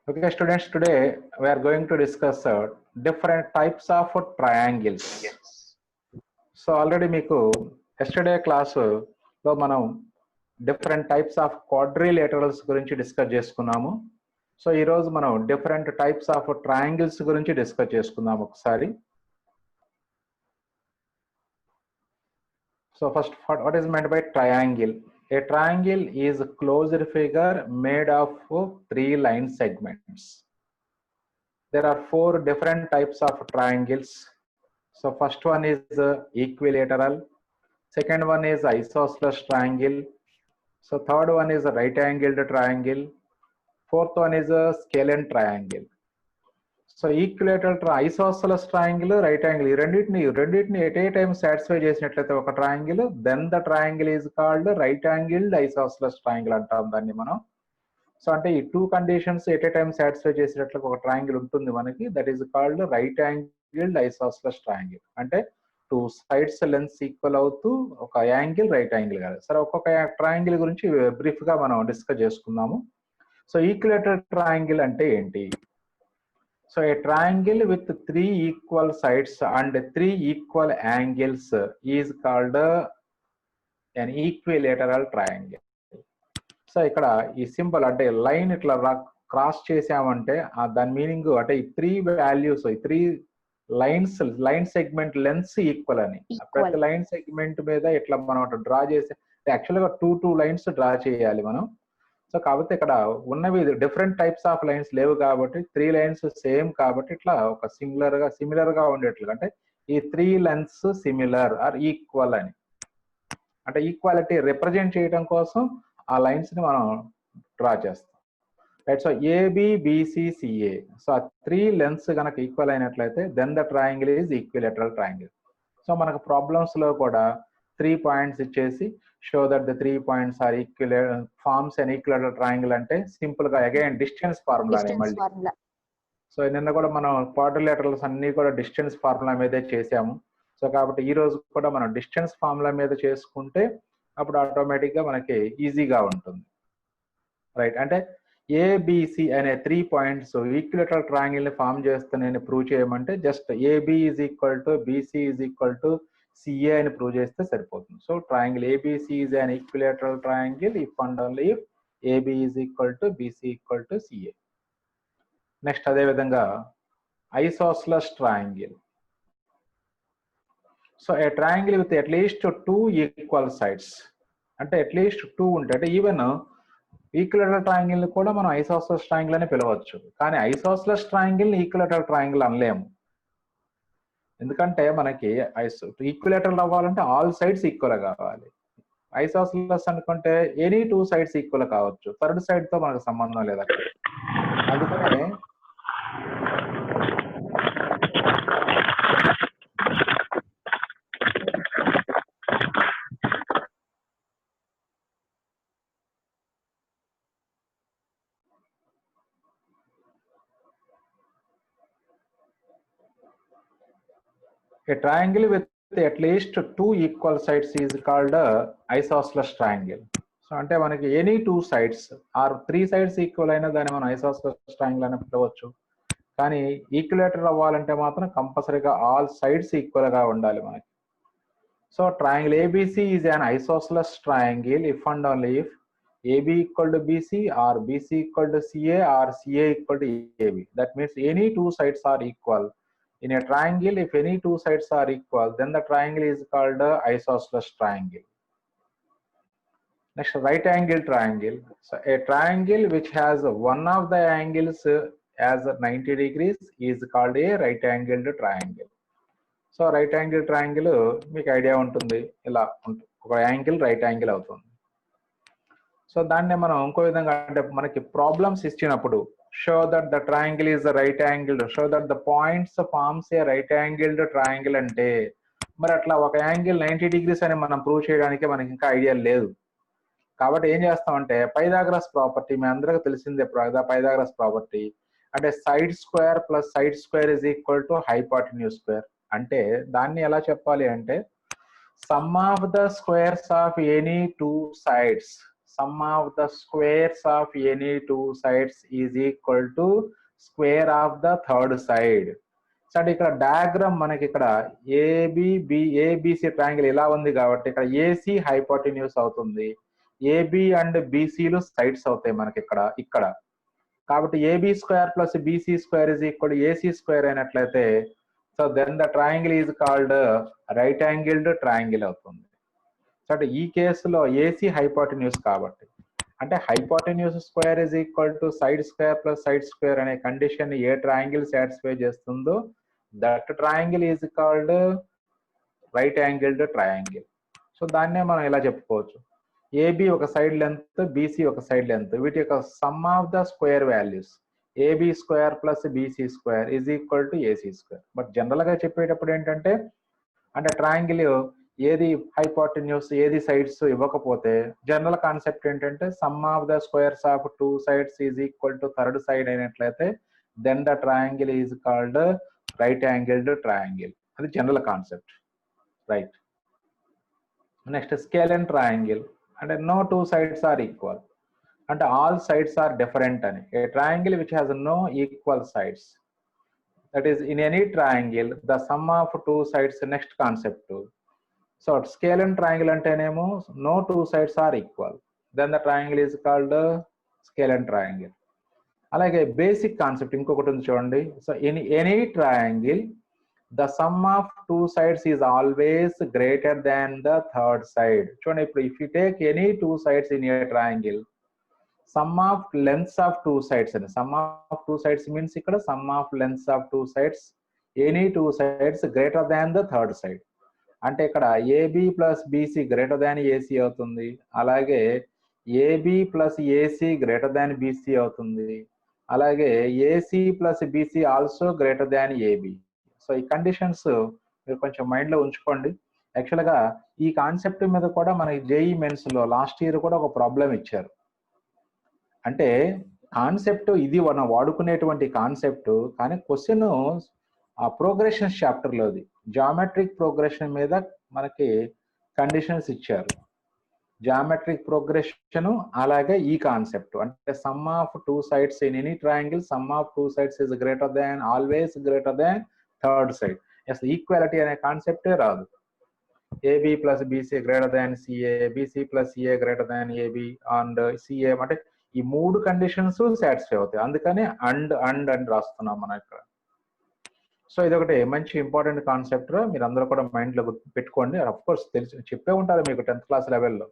Okay, students, today we are going to discuss different types of triangles. So already మీకు yesterday class లో మనం different types of quadrilaterals గురించి discuss చేసుకున్నాము. So ఈ రోజు మనం different types of triangles గురించి డిస్కస్ చేసుకుందాం ఒకసారి. So first, what is meant by triangle? A triangle is a closed figure made of 3 line segments. There are 4 different types of triangles. So first one is equilateral, second one is isosceles triangle, so third one is a right angled triangle, fourth one is a scalene triangle. So equilateral isosceles triangle, right angle, రెండిటిని at a time satisfy చేసినట్లయితే ఒక triangle, then the triangle is called right angled isosceles triangle అంటాం దాన్ని మనం. So అంటే ఈ 2 conditions at a time satisfy చేసేటట్లు ఒక ట్రయాంగిల్ ఉంటుంది మనకి, that is called right angled isosceles triangle. అంటే 2 సైడ్స్ లెన్స్ ఈక్వల్ అవుతూ ఒక యాంగిల్ రైట్ యాంగిల్ కాదు. సరే, ఒక్కొక్క ట్రయాంగిల్ గురించి బ్రీఫ్ గా మనం డిస్కస్ చేసుకుందాము. సో ఈక్విలేటరల్ ట్రయాంగిల్ అంటే ఏంటి? So a triangle with 3 equal sides and 3 equal angles is called an equilateral triangle. So ఇక్కడ ఈ సింబల్ అంటే లైన్ ఇట్లా క్రాస్ చేసామంటే దాని మీనింగ్ అంటే ఈ 3 వాల్యూస్, ఈ 3 లైన్ సెగ్మెంట్ లెన్స్ ఈక్వల్ అని. ప్రతి లైన్ సెగ్మెంట్ మీద ఇట్లా మనం డ్రా చేసి యాక్చువల్గా 2 లైన్స్ డ్రా చేయాలి మనం. సో కాబట్టి ఇక్కడ ఉన్నవి డిఫరెంట్ టైప్స్ ఆఫ్ లైన్స్ లేవు కాబట్టి 3 లైన్స్ సేమ్ కాబట్టి ఇట్లా ఒక సిమిలర్ గా ఉండేట్లు, అంటే ఈ 3 లెన్స్ సిమిలర్ ఆర్ ఈక్వల్ అని, అంటే ఈక్వాలిటీ రిప్రజెంట్ చేయడం కోసం ఆ లైన్స్ ని మనం డ్రా చేస్తాం, రైట్. సో ఏబిబిసిసిఏ, సో ఆ 3 లెన్స్ కనుక ఈక్వల్ అయినట్లయితే then the triangle is equilateral triangle. So మనకు ప్రాబ్లమ్స్ లో కూడా 3 పాయింట్స్ ఇచ్చేసి show that the 3 points are forms and equilateral triangle అంటే సింపుల్ గా అగైన్ డిస్టెన్స్ ఫార్ములానే మళ్ళీ. సో నిన్న కూడా మనం క్వాడ్రిలేటరల్స్ అన్ని కూడా డిస్టెన్స్ ఫార్ములా మీదే చేసాము. సో కాబట్టి ఈ రోజు కూడా మనం డిస్టెన్స్ ఫార్ములా మీద చేసుకుంటే అప్పుడు ఆటోమేటిక్ గా మనకి ఈజీగా ఉంటుంది, రైట్. అంటే ఏబిసి అనే 3 పాయింట్స్ ఈక్విలేటరల్ ట్రయాంగిల్ ని ఫామ్ చేస్తానని ప్రూవ్ చేయమంటే just A B is equal to B C is equal to C A అని ప్రూవ్ చేస్తే సరిపోతుంది. So triangle ABC is an equilateral triangle if and only if A B is equal to B C equal to C A. Next అదే విధంగా isosceles triangle. So a triangle with at least 2 equal sides, అంటే at least 2 ఉంటాయి. అంటే even equilateral triangle ని కూడా మనం ఐసోస్లస్ triangle అని పిలవచ్చు, కానీ ఐసోస్లస్ ట్రయాంగిల్ ని ఈక్విలేటరల్ ట్రయాంగిల్ అనలేము. ఎందుకంటే మనకి ఈక్విలేటరల్ అవ్వాలంటే ఆల్ సైడ్స్ ఈక్వల్ కావాలి. ఐసోస్లస్ అనుకుంటే ఎనీ 2 సైడ్స్ ఈక్వల్ కావచ్చు, థర్డ్ సైడ్ తో మనకు సంబంధం లేదు అక్కడ. అందుకనే a triangle with at least 2 equal sides is called isosceles triangle. So అంటే మనకి any 2 sides are 3 sides equal అయినా దాన్ని మనం ఐసోస్లస్ ట్రయాంగిల్ అని పిలవచ్చు. కానీ ఈక్విలేటర్ అవ్వాలంటే మాత్రం కంపల్సరీగా ఆల్ సైడ్స్ ఈక్వల్ గా ఉండాలి మనకి. So triangle ABC is an isosceles triangle if and only if AB equal to BC or BC equal to CA or CA equal to AB. That means any 2 sides are equal. In a triangle, if any 2 sides are equal, then the triangle is called isosceles triangle. Next, right angle triangle. So a triangle which has one of the angles as 90 degrees is called a right angled triangle. So right angle triangle మీకు idea ఉంటుంది, ఇలా ఒక angle right angle అవుతుంది. So దాన్ని మనం ఇంకో విధంగా అంటే మనకి ప్రాబ్లమ్స్ ఇచ్చినప్పుడు show that the triangle is the right angled, show that the points forms a right angled triangle అంటే మరి అట్లా ఒక యాంగిల్ 90 డిగ్రీస్ అని మనం ప్రూవ్ చేయడానికి మనకి ఇంకా ఐడియా లేదు. కాబట్టి ఏం చేస్తామంటే పైథాగరస్ ప్రాపర్టీ, మీ అందరికీ తెలిసిందే పైథాగరస్ ప్రాపర్టీ, అంటే side square plus side square is equal to hypotenuse square. అంటే దాన్ని ఎలా చెప్పాలి అంటే sum of the squares of any 2 sides, sum of the squares of any two sides is equal to square of the third side. So అంటే ఇక్కడ diagram మనకి ఇక్కడ ABC triangle ఇలా ఉంది కాబట్టి ఇక్కడ ఏసీ హైపోటెన్యూస్ అవుతుంది, ఏబి అండ్ బీసీలు సైడ్స్ అవుతాయి మనకి ఇక్కడ కాబట్టి AB square plus BC square is equal AC square అయినట్లయితే so then the triangle is called right angled triangle అవుతుంది. సో అంటే ఈ కేసులో ఏసీ హైపోటెన్యూస్ కాబట్టి అంటే hypotenuse square is equal to side square plus side square అనే condition ఏ triangle satisfy చేస్తుందో that triangle is called right angled triangle. So దాన్నే మనం ఇలా చెప్పుకోవచ్చు, ఏబి ఒక సైడ్ లెంత్, బీసీ ఒక సైడ్ లెంత్, వీటి యొక్క sum of the square values AB square plus BC square is equal to AC square. But general గా చెప్పేటప్పుడు ఏంటంటే అంటే ట్రయాంగిల్ ఏది హైపోటెన్యూస్ ఏది సైడ్స్ ఇవ్వకపోతే జనరల్ కాన్సెప్ట్ ఏంటంటే sum of the squares of two sides is equal to third side అయినట్లయితే then the triangle is called right angled triangle. అది general concept, right. Next scalene triangle అంటే no two sides are equal అంటే all sides are different అని. A triangle which has no equal sides, that is in any triangle the sum of two sides next concept. So scale and triangle antenemo no two sides are equal, then the triangle is called scale and triangle. Alage basic concept inkokati undi chudandi. So in any triangle the sum of two sides is always greater than the third side. Chudandi ippudu if you take any two sides in a triangle, sum of lengths of two sides and sum of two sides means ikkada sum of lengths of two sides, any two sides greater than the third side. అంటే ఇక్కడ AB plus BC greater than AC అవుతుంది, అలాగే AB plus AC greater than BC అవుతుంది, అలాగే AC plus BC also greater than AB. So ఈ conditions మీరు కొంచెం mind లో ఉంచుకోండి. యాక్చువల్ గా ఈ కాన్సెప్ట్ మీద కూడా మనకి జేఈ మెయిన్స్ లో లాస్ట్ ఇయర్ కూడా ఒక ప్రాబ్లం ఇచ్చారు. అంటే కాన్సెప్ట్ ఇది మనం వాడుకునేటువంటి కాన్సెప్ట్, కానీ క్వశ్చన్ ఆ ప్రోగ్రెషన్ చాప్టర్ లోది జామెట్రిక్ ప్రోగ్రెషన్ మీద మనకి కండిషన్స్ ఇచ్చారు. జామెట్రిక్ ప్రోగ్రెషన్ అలాగే ఈ కాన్సెప్ట్ అంటే sum of two sides in any triangle sum of two sides is greater than always greater than third side. అసలు ఈక్వాలిటీ అనే కాన్సెప్టే రాదు. AB plus BC greater than CA, BC plus CA greater than AB and CA అంటే ఈ మూడు conditions satisfy అవుతాయి, అందుకని and అని రాస్తున్నాం మనం ఇక్కడ. సో ఇది ఒకటి మంచి ఇంపార్టెంట్ కాన్సెప్ట్, మీరు అందరూ కూడా మైండ్ లో పెట్టుకోండి. అఫ్ కోర్స్ తెలిసి చెప్పే ఉంటారు మీకు 10th క్లాస్ లెవెల్లో.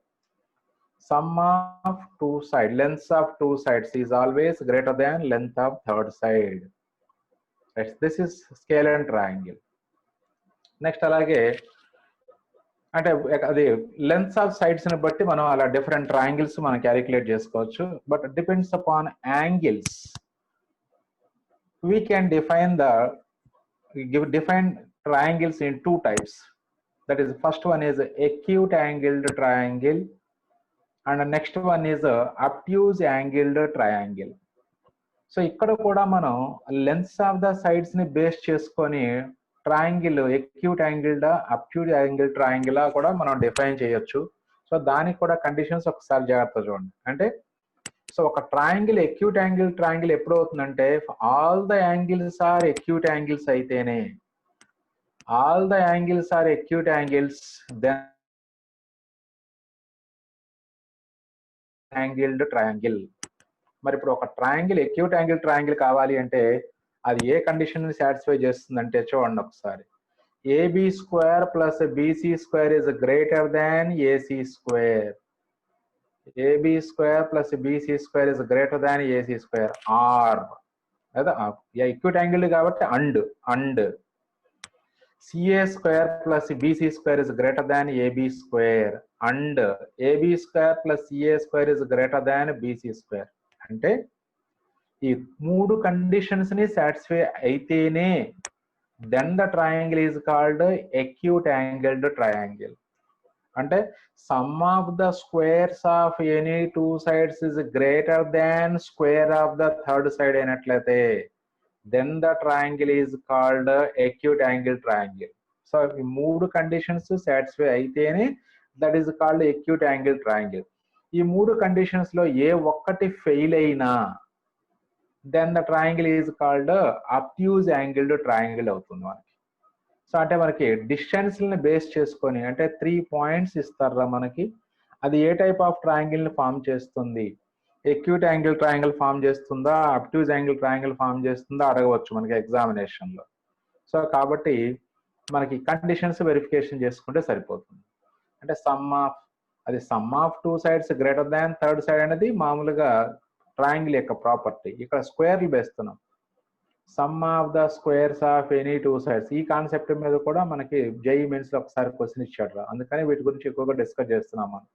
Some of two side lengths of two sides is always greater than length of third side. This is scale and triangle. Next అలాగే అంటే అది లెంత్స్ ఆఫ్ సైడ్స్ ని బట్టి మనం అలా డిఫరెంట్ ట్రయాంగిల్స్ మనం క్యాలిక్యులేట్ చేసుకోవచ్చు. But depends upon angles we can define triangles in two types. That is, first one is acute angled triangle and the next one is obtuse angled triangle. So ఇక్కడ కూడా మనం lengths of the sides ని base చేసుకొని triangle acute angled అబ్ట్యూజ్ angle triangle కూడా మనం define చేయొచ్చు. So దానికి కూడా కండిషన్స్ ఒకసారి జాగ్రత్త చూడండి. అంటే సో ఒక ట్రయాంగిల్ ఎక్యూట్ యాంగిల్ ట్రయాంగిల్ ఎప్పుడు అవుతుందంటే all the angles are acute angles అయితేనే, all the angles are acute angles then angled triangle. మరి ఇప్పుడు ఒక ట్రయాంగిల్ ఎక్యూట్ యాంగిల్ ట్రయాంగిల్ కావాలి అంటే అది ఏ కండిషన్ ని సాటిస్ఫై చేస్తుందంటే చూడండి ఒకసారి. AB square plus BC square is greater than AC square. AB square plus BC square is greater than AC square or లేదా ఎక్యూట్ యాంగిల్ కాబట్టి and CA square plus BC square is greater than AB square and AB square plus CA square is greater than BC square. అంటే ఈ మూడు conditions ని satisfy అయితేనే then the triangle is called acute angled triangle. అంటే sum of the squares of any two sides is greater than square of the third side అయినట్లయితే then the triangle is called acute angle triangle. So ఈ మూడు conditions satisfy అయితేనే that is called acute angle triangle. ఈ 3 conditions లో ఏ ఒక్కటి fail అయినా then the triangle is called obtuse angled triangle అవుతుంది మనకి. సో అంటే మనకి డిస్టెన్స్ ని బేస్ చేసుకొని అంటే 3 పాయింట్స్ ఇస్తారా మనకి, అది ఏ టైప్ ఆఫ్ ట్రయాంగిల్ ని ఫామ్ చేస్తుంది, ఎక్యూట్ యాంగిల్ ట్రయాంగిల్ ఫామ్ చేస్తుందా, అబ్ట్యూజ్ యాంగిల్ ట్రయాంగిల్ ఫామ్ చేస్తుందా అడగవచ్చు మనకి ఎగ్జామినేషన్ లో. సో కాబట్టి మనకి కండిషన్స్ వెరిఫికేషన్ చేసుకుంటే సరిపోతుంది. అంటే sum of 2 sides greater than third side అనేది మామూలుగా ట్రయాంగిల్ యొక్క ప్రాపర్టీ. ఇక్కడ స్క్వేర్లు వేస్తున్నాం, some of the squares of any 2 sides. ఈ కాన్సెప్ట్ మీద కూడా మనకి జేఈఈ మెయిన్స్ లో ఒకసారి క్వశ్చన్ ఇచ్చాడు, అందుకని వీటి గురించి ఎక్కువగా డిస్కస్ చేస్తున్నాం మనం.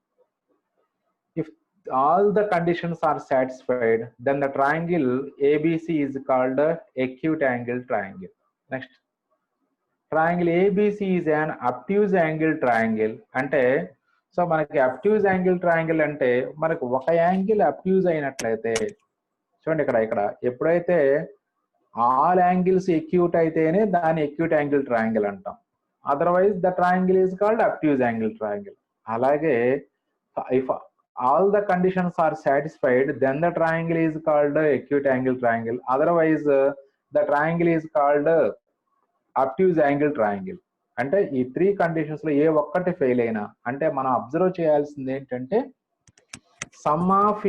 If all the conditions are satisfied then the triangle ABC is called acute angle triangle. Next, triangle ABC is an obtuse angle triangle. అంటే సో మనకి అబ్ట్యూజ్ యాంగిల్ ట్రయాంగిల్ అంటే మనకు ఒక యాంగిల్ అబ్ట్యూజ్ అయినట్లయితే, చూడండి ఇక్కడ ఎప్పుడైతే ఆల్ యాంగిల్స్ ఎక్యూట్ అయితేనే దాన్ని ఎక్యూట్ యాంగిల్ ట్రయాంగిల్ అంటాం, otherwise the triangle is called obtuse angle triangle. అలాగే if all the conditions are satisfied then the triangle is called acute angle triangle, otherwise the triangle is called obtuse angle triangle. అంటే ఈ 3 conditions లో ఏ ఒక్కటి fail అయినా, అంటే మనం observe చేయాల్సింది ఏంటంటే sum of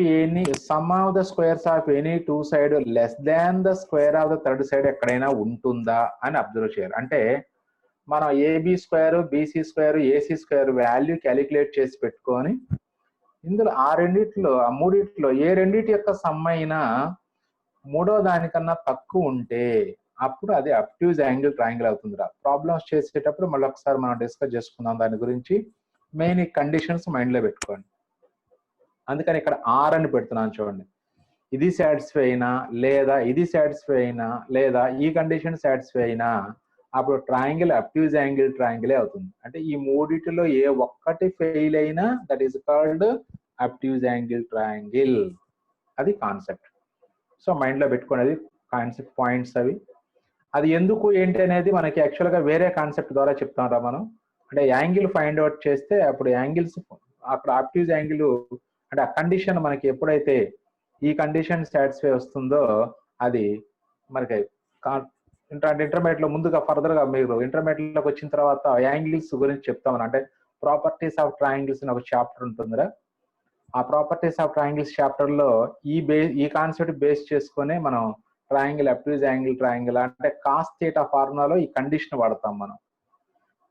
the squares of any 2 side less than the square of the third side ఎక్కడైనా ఉంటుందా అని అబ్జర్వ్ చేయాలి. అంటే మనం AB square, BC square, AC square value calculate చేసి పెట్టుకొని ఇందులో ఆ మూడిట్లో ఏ రెండిటి యొక్క సమ్ అయినా మూడో దానికన్నా తక్కువ ఉంటే అప్పుడు అది అబ్ట్యూజ్ యాంగిల్ ట్రయాంగిల్ అవుతుందిరా. ప్రాబ్లమ్స్ చేసేటప్పుడు మళ్ళీ ఒకసారి మనం డిస్కస్ చేసుకుందాం దాని గురించి. మెయిన్ ఈ కండిషన్స్ మైండ్ లో పెట్టుకోండి. అందుకని ఇక్కడ ఆర్ అని పెడుతున్నాను చూడండి. ఇది సాటిస్ఫై అయినా లేదా ఇది సాటిస్ఫై అయినా లేదా ఈ కండిషన్ సాటిస్ఫై అయినా అప్పుడు ట్రయాంగిల్ అబ్ట్యూజ్ యాంగిల్ ట్రయాంగిలే అవుతుంది. అంటే ఈ మూడిటిలో ఏ ఒక్కటి ఫెయిల్ అయినా that is called obtuse angle triangle. అది కాన్సెప్ట్. సో మైండ్ లో పెట్టుకునేది కాన్సెప్ట్ పాయింట్స్ అవి. అది ఎందుకు ఏంటి అనేది మనకి యాక్చువల్ గా వేరే కాన్సెప్ట్ ద్వారా చెప్తాం మనం. అంటే యాంగిల్ ఫైండ్ అవుట్ చేస్తే అప్పుడు యాంగిల్స్ అక్కడ అబ్ట్యూజ్ యాంగిల్ అంటే ఆ కండిషన్ మనకి ఎప్పుడైతే ఈ కండిషన్ సాటిస్ఫై వస్తుందో అది మనకి ఇంటర్మీడియట్ లో ముందుగా ఫర్దర్ గా మీరు ఇంటర్మీడియట్ లోకి వచ్చిన తర్వాత యాంగిల్స్ గురించి చెప్తామని. అంటే ప్రాపర్టీస్ ఆఫ్ ట్రయాంగిల్స్ అని ఒక చాప్టర్ ఉంటుందిరా. ఆ ప్రాపర్టీస్ ఆఫ్ ట్రయాంగిల్స్ చాప్టర్ లో ఈ కాన్సెప్ట్ బేస్ చేసుకుని మనం ట్రయాంగిల్ అబ్ట్యూజ్ యాంగిల్ ట్రయాంగిల్ అంటే కాస్ థీటా ఫార్ములాలో ఈ కండిషన్ వాడతాం మనం.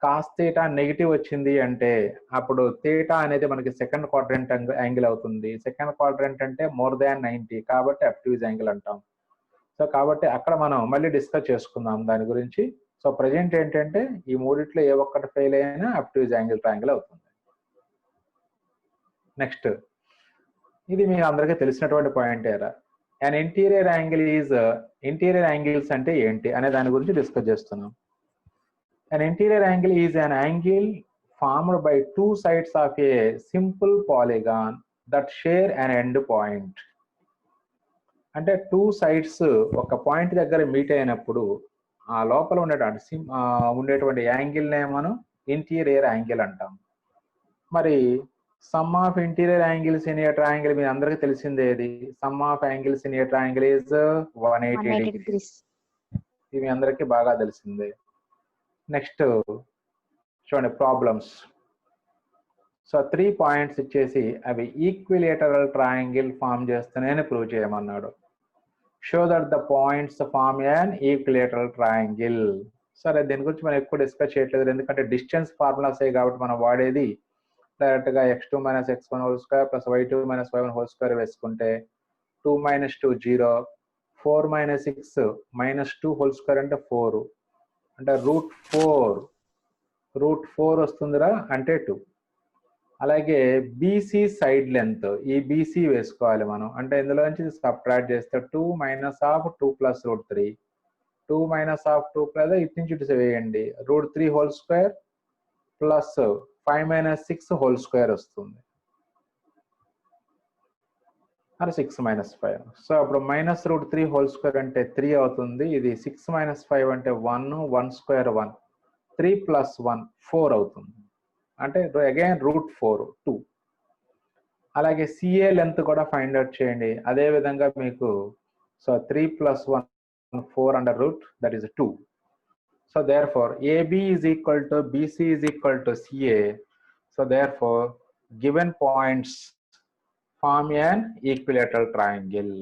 కాస్ థీటా నెగిటివ్ వచ్చింది అంటే అప్పుడు థీటా అనేది మనకి సెకండ్ క్వాడ్రంట్ యాంగిల్ అవుతుంది. సెకండ్ క్వాడ్రంట్ అంటే మోర్ దాన్ 90 కాబట్టి అబ్ట్యూజ్ యాంగిల్ అంటాం. సో కాబట్టి అక్కడ మనం మళ్ళీ డిస్కస్ చేసుకుందాం దాని గురించి. సో ప్రజెంట్ ఏంటంటే ఈ మూడిట్లో ఏ ఒక్కటి ఫెయిల్ అయినా అబ్ట్యూజ్ యాంగిల్ ట్రయాంగిల్ అవుతుంది. నెక్స్ట్, ఇది మీకు అందరికీ తెలిసినటువంటి పాయింట్ ఏరా. అండ్ ఇంటీరియర్ యాంగిల్స్ అంటే ఏంటి అనే దాని గురించి డిస్కస్ చేస్తున్నాం. An interior angle is an angle formed by 2 sides of a simple polygon that share an end point. అంటే 2 sides ఒక పాయింట్ దగ్గర మీట్ అయినప్పుడు ఆ లోపల ఉండేటువంటి యాంగిల్ నే మనం ఇంటీరియర్ యాంగిల్ అంటాం. మరి sum of interior angles in a triangle మీ అందరికీ తెలిసిందేది. Sum of angles in a triangle is 180 degrees. ఇది మీ అందరికీ బాగా తెలిసిందే. నెక్స్ట్ చూడండి ప్రాబ్లమ్స్. సో 3 పాయింట్స్ ఇచ్చేసి అవి ఈక్విలేటరల్ ట్రయాంగిల్ ఫామ్ చేస్తున్నాయని ప్రూవ్ చేయమన్నాడు. Show that the points form an equilateral triangle. సరే, దీని గురించి మనం ఎక్కువ డిస్కస్ చేయట్లేదు, ఎందుకంటే డిస్టెన్స్ ఫార్ములాస్ కాబట్టి మనం వాడేది డైరెక్ట్ గా x2 - x1 whole square plus y2 - y1 whole square వేసుకుంటే 2 - 2 0, 4 - 6 -2 హోల్ స్క్వేర్ అంటే 4 అంటే √4 వస్తుందిరా అంటే 2. అలాగే బీసీ సైడ్ లెంత్ ఈ బీసీ వేసుకోవాలి మనం. అంటే ఇందులో నుంచి సబ్ట్రాక్ట్ చేస్తే 2 - 2 + √3 2 - 2 ప్లస్ ఇటు నుంచి ఇటు వేయండి √3 whole square plus 5 - 6 whole square వస్తుంది. అది 6 - 5. సో అప్పుడు -√3 హోల్ స్క్వేర్ అంటే 3 అవుతుంది. ఇది 6 - 5 అంటే 1 స్క్వేర్ 1 3 + 1 4 అవుతుంది. అంటే అగైన్ √4 2. అలాగే సిఏ లెంత్ కూడా ఫైండ్ అవుట్ చేయండి. అదే విధంగా మీకు so 3 + 1 4 under root, that is 2. So therefore AB is equal to BC is equal to CA. So therefore given points form an equilateral triangle.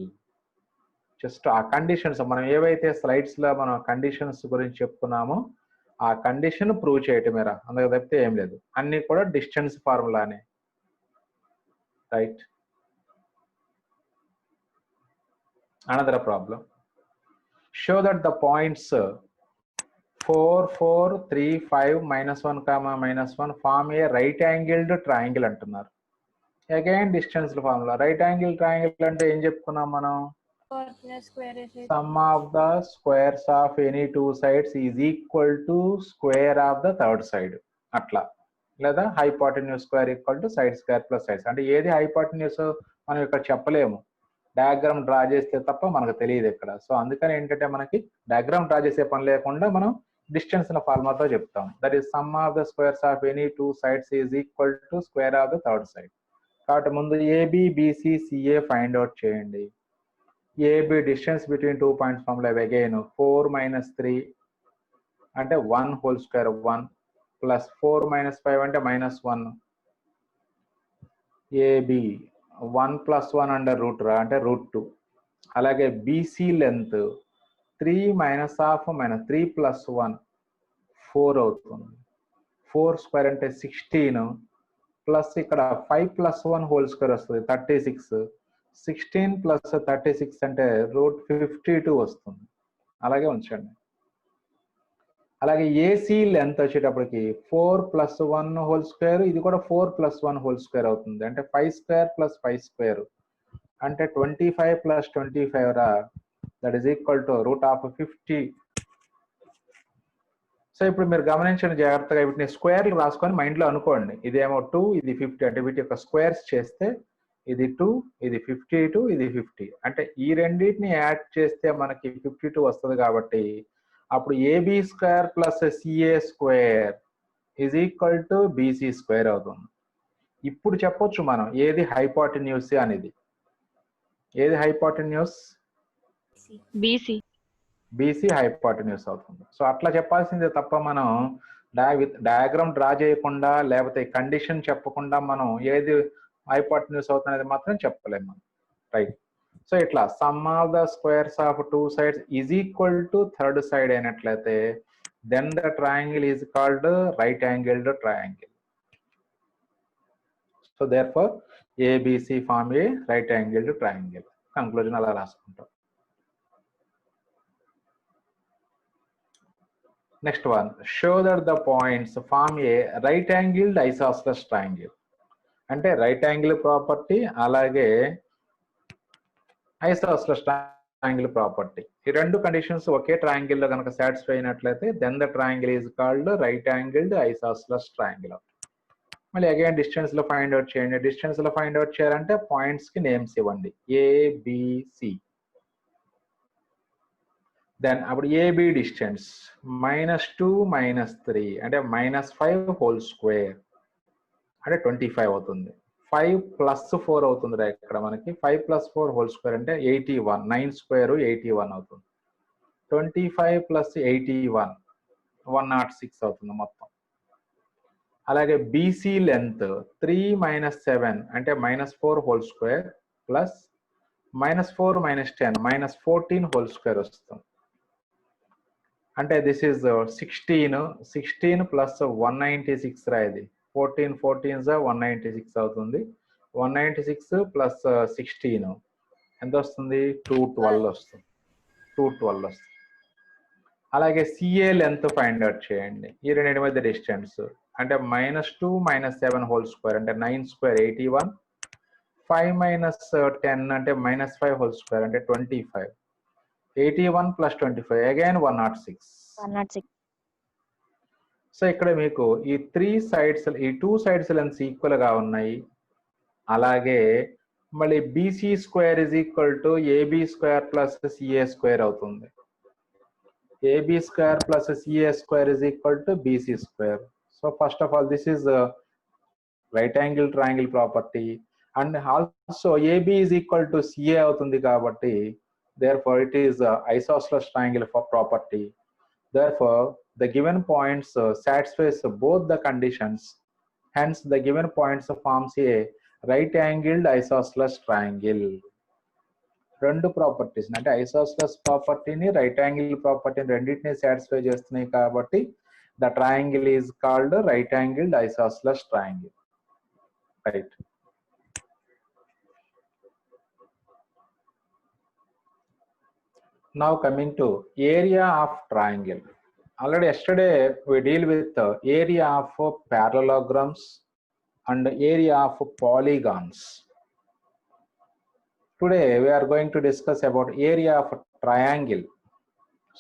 Just ఆ conditions మనం ఏవైతే slides లో మనం కండిషన్స్ గురించి చెప్పుకున్నామో ఆ కండిషన్ ప్రూవ్ చేయటమేరా, అందుకు తప్పితే ఏం లేదు. అన్ని కూడా డిస్టెన్స్ ఫార్ములానే, right. Another problem, show that the points 4 4 3 5 -1, -1 form a right angled triangle అంటున్నారు. Again distance formula. Right angle triangle అంటే ఏం చెప్పుకున్నాం మనం? Sum of the squares of any two sides is equal to square of the third side, అట్లా. లేదా hypotenuse square equal to side square plus sides. అంటే ఏది hypotenuse మనం ఇక్కడ చెప్పలేము, డయాగ్రామ్ డ్రా చేస్తే తప్ప మనకు తెలియదు ఇక్కడ. సో అందుకని ఏంటంటే మనకి డయాగ్రామ్ డ్రా చేసే పని లేకుండా మనం డిస్టెన్స్ ఫార్ములాతో చెప్తాం. That is sum of the squares of any two sides is equal to square of the third side. కాబట్టి ముందు AB BC CA find out చేయండి. AB distance between 2 points formula again 4 - 3 అంటే 1 హోల్ స్క్వేర్ 1 ప్లస్ 4 - 5 అంటే -1. AB 1 + 1 under root రా అంటే √2. అలాగే BC length 3 - 3 + 1 4 అవుతుంది. 4 square అంటే 16 ప్లస్ ఇక్కడ 5 + 1 హోల్ స్క్వేర్ వస్తుంది 36. 16 + 36 అంటే √52 వస్తుంది. అలాగే ఉంచండి. అలాగే ఏసీ లెంత్ వచ్చేటప్పటికి 4 + 1 హోల్ స్క్వేర్, ఇది కూడా 4 + 1 హోల్ స్క్వేర్ అవుతుంది. అంటే 5 స్క్వేర్ + 5 స్క్వేర్ అంటే 25 + 25 రా, that is equal to √50. So ఇప్పుడు మీరు గమనించండి జాగ్రత్తగా, వీటిని స్క్వేర్లు రాసుకొని మైండ్లో అనుకోండి. ఇదేమో 2, ఇది 50. అంటే వీటి యొక్క స్క్వేర్స్ చేస్తే ఇది 2, ఇది 52, ఇది 50. అంటే ఈ రెండింటిని యాడ్ చేస్తే మనకి 52 వస్తుంది. కాబట్టి అప్పుడు AB square plus CA square is equal to BC square అవుతుంది. ఇప్పుడు చెప్పొచ్చు మనం ఏది హైపోటెన్యూస్ అనేది. ఏది హైపోటెన్యూస్? బీసీ. బీసీ హైపోటెన్యూస్ అవుతుంది. సో అట్లా చెప్పాల్సిందే తప్ప మనం డయాగ్రామ్ డ్రా చేయకుండా లేకపోతే కండిషన్ చెప్పకుండా మనం ఏది హైపోటెన్యూస్ అవుతుంది మాత్రం చెప్పలేము మనం, రైట్. సో ఇట్లా sum of the squares of two sides is equal to third side అయినట్లయితే then the triangle is called right angled triangle. So therefore ABC form a right angled triangle. Conclusion అలా రాసుకుంటాం. Next one, show that the points form a right angled isosceles triangle. అంటే right angle property అలాగే isosceles triangle property, ఈ రెండు conditions ఒకే triangle లో కనుక satisfy అయినట్లయితే then the triangle is called right angled isosceles triangle. మళ్ళీ అగైన్ డిస్టెన్స్ లో ఫైండ్ అవుట్ చేయండి. డిస్టెన్స్ లో ఫైండ్ అవుట్ చేయాలంటే పాయింట్స్ కి నేమ్స్ ఇవ్వండి, ఏబిసి. దెన్ అప్పుడు ఏబి డిస్టెన్స్ -2 - 3 అంటే -5 హోల్ స్క్వేర్ అంటే 25 అవుతుంది. 5 + 4 అవుతుంది రా ఇక్కడ మనకి. 5 + 4 హోల్ స్క్వేర్ అంటే 81. 9 స్క్వేర్ 81 అవుతుంది. 25 + 81 106 అవుతుంది మొత్తం. అలాగే బీసీ లెంత్ 3 - 7 అంటే -4 whole square plus -4 - 10 -14 whole square వస్తుంది. అంటే దిస్ ఈజ్ 16 + 196 రా ఇది. 14 14 196 అవుతుంది. 196 + 16 ఎంత వస్తుంది? 212 వస్తుంది. 212 వస్తుంది. అలాగే సిఏ లెంత్ ఫైండ్ అవుట్ చేయండి. ఈ రెండింటి మధ్య డిస్టెన్స్ అంటే -2 - 7 హోల్ స్క్వేర్ అంటే 9 స్క్వేర్ 81. 5 - 10 అంటే -5 హోల్ స్క్వేర్ అంటే 25. 81 + 25 అగైన్ 106. సో ఇక్కడ మీకు ఈ 3 సైడ్స్, ఈ 2 సైడ్స్ లెన్స్ ఈక్వల్ గా ఉన్నాయి. అలాగే మళ్ళీ BC square is equal to AB square plus CA square అవుతుంది. AB square plus CA square is equal to BC square. So first of all this is right angle triangle property. and also AB is equal to CA అవుతుంది కాబట్టి therefore it is isosceles triangle for property. Therefore the given points satisfies both the conditions, hence the given points forms a right angled isosceles triangle. రెండు properties అంటే ఐసోస్లస్ ప్రాపర్టీని right angle ప్రాపర్టీని రెండింటిని satisfy చేస్తున్నాయి కాబట్టి the triangle is called right angled isosceles triangle. Right. Now coming to area of triangle. Already yesterday we deal with area of parallelograms and area of polygons. Today we are going to discuss about area of triangle.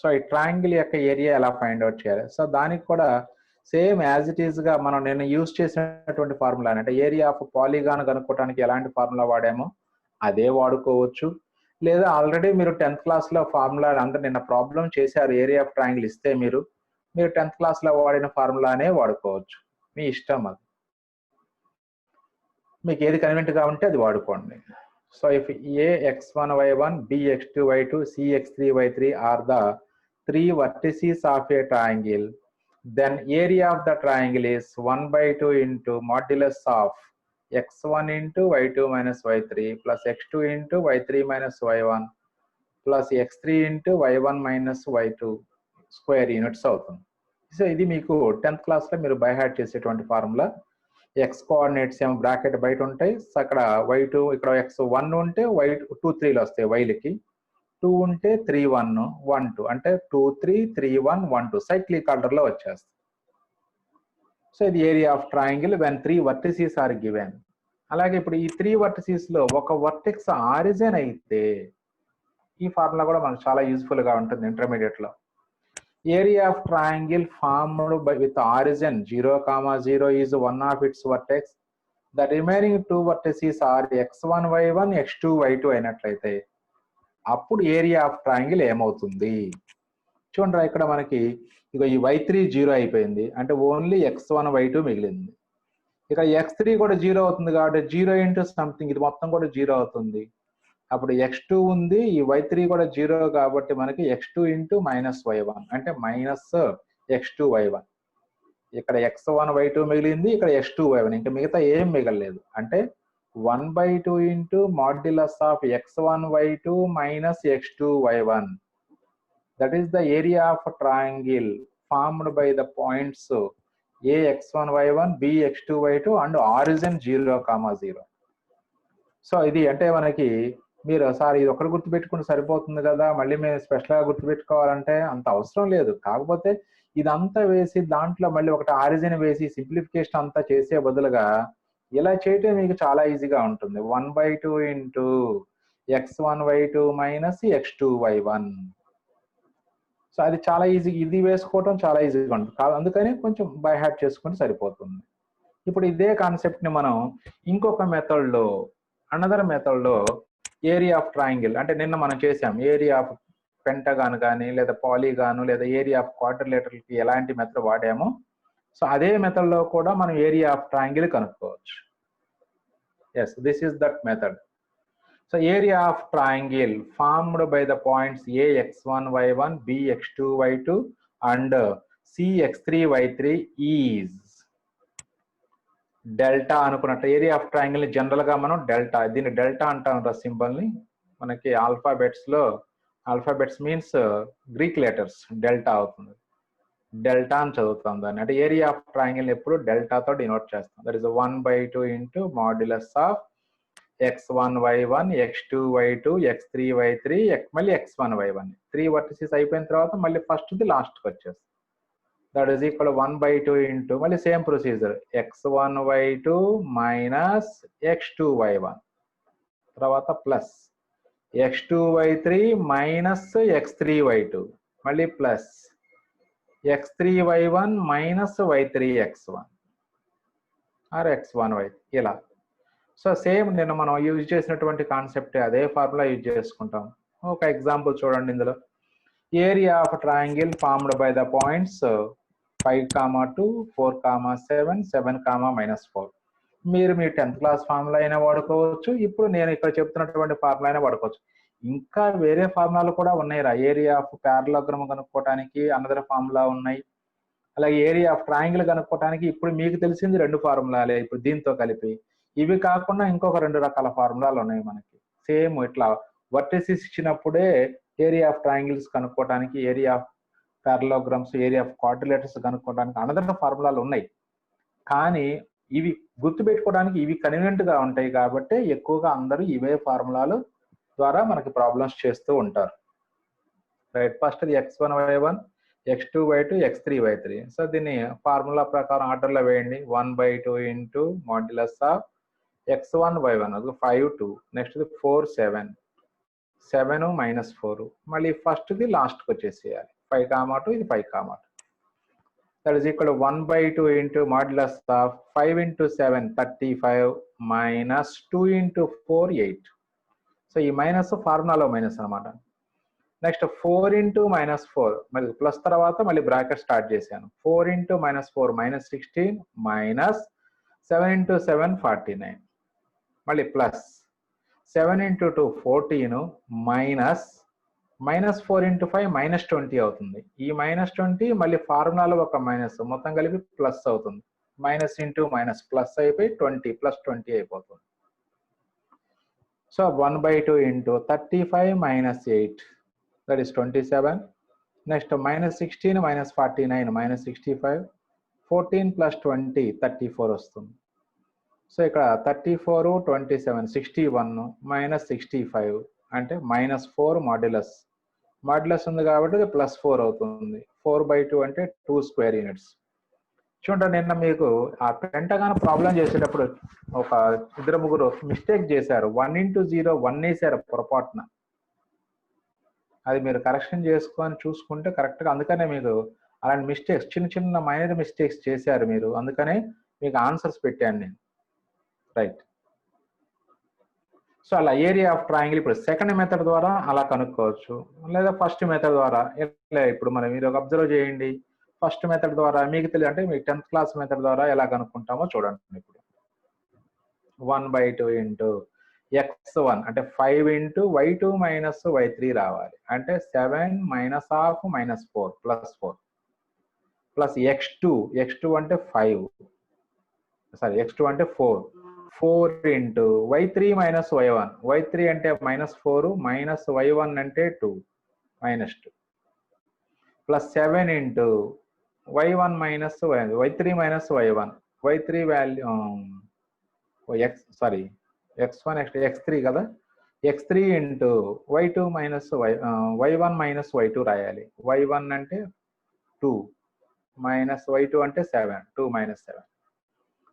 So ఈ triangle యొక్క area ఎలా find out చేయాలి? So దానికి కూడా same as it is గా మనం నేను use చేసినటువంటి ఫార్ములా అంటే ఏరియా ఆఫ్ పాలిగాన్ కనుక్కోవడానికి ఎలాంటి ఫార్ములా వాడామో అదే వాడుకోవచ్చు. లేదా ఆల్రెడీ మీరు 10th క్లాస్లో ఫార్ములా అందరూ నిన్న ప్రాబ్లం చేశారు, ఏరియా ఆఫ్ ట్రయాంగిల్ ఇస్తే మీరు 10th క్లాస్లో వాడిన ఫార్ములానే వాడుకోవచ్చు, మీ ఇష్టం అది, మీకు ఏది కన్వీనియంట్ గా ఉంటే అది వాడుకోండి. So if AX1 Y1 BX2 Y2 CX3 Y3 are the three vertices of a triangle, then area of the triangle is 1/2 into modulus of x1 into y2 minus y3 plus x2 into y3 minus y1 plus x3 into y1 minus y2 square units అవుతుంది. So ఇది మీకు 10th క్లాస్లో మీరు by heart చేసేటువంటి formula. X coordinates ఏమో bracket బయట ఉంటాయి, అక్కడ y2 ఇక్కడ x1 ఉంటే y2 3లు వస్తాయి, వైలకి 2 ఉంటే 3 1 1 2 అంటే 2 3 3 1 1 2 సైక్లిక్ ఆర్డర్ లో వచ్చేస్తుంది. సో ఇది area of triangle when 3 vertices are given. అలాగే ఇప్పుడు ఈ 3 వర్టిసెస్ లో ఒక వర్టెక్స్ ఆరిజిన్ అయితే ఈ ఫార్ములా కూడా మనకు చాలా యూస్ఫుల్ గా ఉంటుంది ఇంటర్మీడియట్ లో. Area of triangle formed by with origin 0, 0 is one of its vertex. The remaining 2 vertices are x1 y1 x2 y2 అయినట్లయితే అప్పుడు ఏరియా ఆఫ్ ట్రయాంగిల్ ఏమవుతుంది చూడండి. ఇక్కడ మనకి ఇక ఈ y3 0 అయిపోయింది అంటే ఓన్లీ x1 y2 మిగిలింది. ఇక్కడ x3 కూడా 0 అవుతుంది కాబట్టి 0 ఇంటూ సంథింగ్ ఇది మొత్తం కూడా 0 అవుతుంది. అప్పుడు x2 ఉంది, ఈ y3 కూడా 0 కాబట్టి మనకి x2 ఇంటూ మైనస్ y1 అంటే మైనస్ x2 y1. ఇక్కడ x1 y2 మిగిలింది, ఇక్కడ x2 y1, ఇంకా మిగతా ఏం మిగలలేదు అంటే 1/2 into modulus of x1 y2 minus x2 y1. That is the area of a triangle formed by the points A x1 y1 B x2 y2 and origin 0, 0. So ఇది అంటే మనకి మీరు సార్ ఇది ఒకటి గుర్తుపెట్టుకుంటే సరిపోతుంది కదా, మళ్ళీ మేము స్పెషల్గా గుర్తుపెట్టుకోవాలంటే అంత అవసరం లేదు. కాకపోతే ఇదంతా వేసి దాంట్లో మళ్ళీ ఒకటి ఆరిజిన్ వేసి సింప్లిఫికేషన్ అంతా చేసే బదులుగా ఇలా చేయటం మీకు చాలా ఈజీగా ఉంటుంది. 1/2 into x1 y2 minus x2 y1. So అది చాలా ఈజీ, ఇది వేసుకోవటం చాలా ఈజీగా ఉంటుంది, అందుకని కొంచెం బై హార్ట్ చేసుకుంటే సరిపోతుంది. ఇప్పుడు ఇదే కాన్సెప్ట్ ని మనం ఇంకొక మెథడ్లో అనదర్ మెథడ్లో ఏరియా ఆఫ్ ట్రయాంగిల్ అంటే నిన్న మనం చేసాం ఏరియా ఆఫ్ పెంటగాన్ కానీ లేదా పాలీగాను లేదా ఏరియా ఆఫ్ క్వాడ్రిలేటరల్కి ఎలాంటి మెథడ్ వాడామో సో అదే మెథడ్లో కూడా మనం ఏరియా ఆఫ్ ట్రయాంగిల్ కనుక్కోవచ్చు. Yes, this is that method. So area of triangle formed by the points A x1 y1 B x2 y2 and C x3 y3 is delta అనుకున్నట్టు area of triangle ని general గా మనం delta, దీన్ని delta అంటాం రా symbol ని. మనకి alphabets means Greek letters, delta అవుతుంది, డెల్టా అని చదువుతాం దాన్ని. అంటే ఏరియా ఆఫ్ ట్రయాంగిల్ ఎప్పుడు డెల్టాతో డినోట్ చేస్తాం. That is 1/2 into modulus of x1 y1 x2 y2 x3 y3 మళ్ళీ x1 y1. 3 వర్టిసెస్ అయిపోయిన తర్వాత మళ్ళీ ఫస్ట్ ది లాస్ట్ కి వచ్చేస్తుంది. దట్ ఈస్ ఈక్వల్ 1/2 into మళ్ళీ same procedure x1 y2 minus x2 y1 తర్వాత plus x2 y3 minus x3 y2 మళ్ళీ plus x3 y1 minus y3 x1 or x1 y ఇలా. So same నిన్న మనం use చేసినటువంటి concept అదే ఫార్ములా యూజ్ చేసుకుంటాం. ఒక ఎగ్జాంపుల్ చూడండి. ఇందులో area of triangle formed by the points 5, 2, 4, 7, 7, -4. మీరు మీ 10th క్లాస్ ఫార్ములా అయినా వాడుకోవచ్చు. ఇప్పుడు నేను ఇక్కడ చెప్తున్నటువంటి ఫార్ములా అయినా వాడుకోవచ్చు. ఇంకా వేరే ఫార్ములాలు కూడా ఉన్నాయిరా. ఏరియా ఆఫ్ పారలోగ్రామ్ కనుక్కోవడానికి అనదర్ ఫార్ములా ఉన్నాయి. అలాగే ఏరియా ఆఫ్ ట్రయాంగిల్ కనుక్కోవడానికి ఇప్పుడు మీకు తెలిసింది 2 ఫార్ములాలే ఇప్పుడు దీంతో కలిపి. ఇవి కాకుండా ఇంకొక 2 రకాల ఫార్ములాలు ఉన్నాయి మనకి. సేమ్ ఇట్లా వర్టిసిస్ ఇచ్చినప్పుడే ఏరియా ఆఫ్ ట్రయాంగిల్స్ కనుక్కోవడానికి, area of parallelograms, area of quadrilaterals కనుక్కోవడానికి అనదర్ ఫార్ములాలు ఉన్నాయి. కానీ ఇవి గుర్తుపెట్టుకోవడానికి ఇవి కన్వీనియంట్ గా ఉంటాయి కాబట్టి ఎక్కువగా అందరూ ఇవే ఫార్ములాలు ద్వారా మనకి ప్రాబ్లమ్స్ చేస్తూ ఉంటారు. Right, first x1 y1, x2 y2, x3 y3. So దీన్ని ఫార్ములా ప్రకారం ఆర్డర్ లో వేయండి. 1/2 into modulus of x1 y1 అది 5 2, నెక్స్ట్ 4 7, 7 మైనస్ 4, మళ్ళీ ఫస్ట్ ది లాస్ట్ కి వచ్చేసేయాలి. 5, 2 ఇది 5, 2. That is equal to 1/2 into modulus of 5 into 7 35 minus 2 into 4 8. So ఈ minus ఫార్ములాలో minus అనమాట. నెక్స్ట్ 4 into minus 4 మళ్ళీ ప్లస్ తర్వాత మళ్ళీ బ్రాకెట్ స్టార్ట్ చేశాను. 4 into minus 4 minus 16 minus 7 into 7 49, మళ్ళీ ప్లస్ 7 into 2 14 మైనస్ -4 into 5 -20 అవుతుంది. ఈ -20 మళ్ళీ ఫార్ములాలో ఒక మైనస్ మొత్తం కలిపి ప్లస్ అవుతుంది. మైనస్ ఇంటూ మైనస్ ప్లస్ అయిపోయి 20 + 20 అయిపోతుంది. So 1/2 into 35 minus 8, that is 27. Next -16 minus 49 minus 65, 14 + 20 34 వస్తుంది. సో ఇక్కడ 34 27 61 minus 65 అంటే -4 మాడ్యులస్. మాడ్యులస్ ఉంది కాబట్టి అది +4 అవుతుంది. 4/2 అంటే 2 స్క్వేర్ యూనిట్స్. చూడండి, నిన్న మీకు ఆ పెంటగాన్ ప్రాబ్లం చేసేటప్పుడు ఒక 2-3 మిస్టేక్ చేశారు. 1 into 0 1 వేసారు పొరపాటున. అది మీరు కరెక్షన్ చేసుకొని చూసుకుంటే కరెక్ట్గా, అందుకనే మీకు అలాంటి మిస్టేక్స్ చిన్న చిన్న మైనర్ మిస్టేక్స్ చేశారు మీరు, అందుకనే మీకు ఆన్సర్స్ పెట్టాను నేను. రైట్, సో అలా ఏరియా ఆఫ్ ట్రయాంగిల్ ఇప్పుడు సెకండ్ మెథడ్ ద్వారా అలా కనుక్కోవచ్చు, లేదా ఫస్ట్ మెథడ్ ద్వారా. ఇప్పుడు మనం మీరు అబ్జర్వ్ చేయండి, ఫస్ట్ మెథడ్ ద్వారా మీకు తెలియదు అంటే మీ 10th క్లాస్ మెథడ్ ద్వారా ఎలా కనుక్కుంటామో చూడండి. ఇప్పుడు 1/2 ఇంటూ x1 అంటే 5 ఇంటూ y2 మైనస్ y3 రావాలి. అంటే 7 minus half minus 4 +4 plus x2 అంటే 5, సారీ x2 అంటే 4 into y3 minus y1, y3 అంటే -4 మైనస్ y1 అంటే 2 -2 plus 7 into y1 minus y3 minus y1, y3 value x3 కదా, x3 into y2 minus y1 minus y2 రాయాలి. y1 అంటే 2 minus y2 అంటే 7, 2 - 7.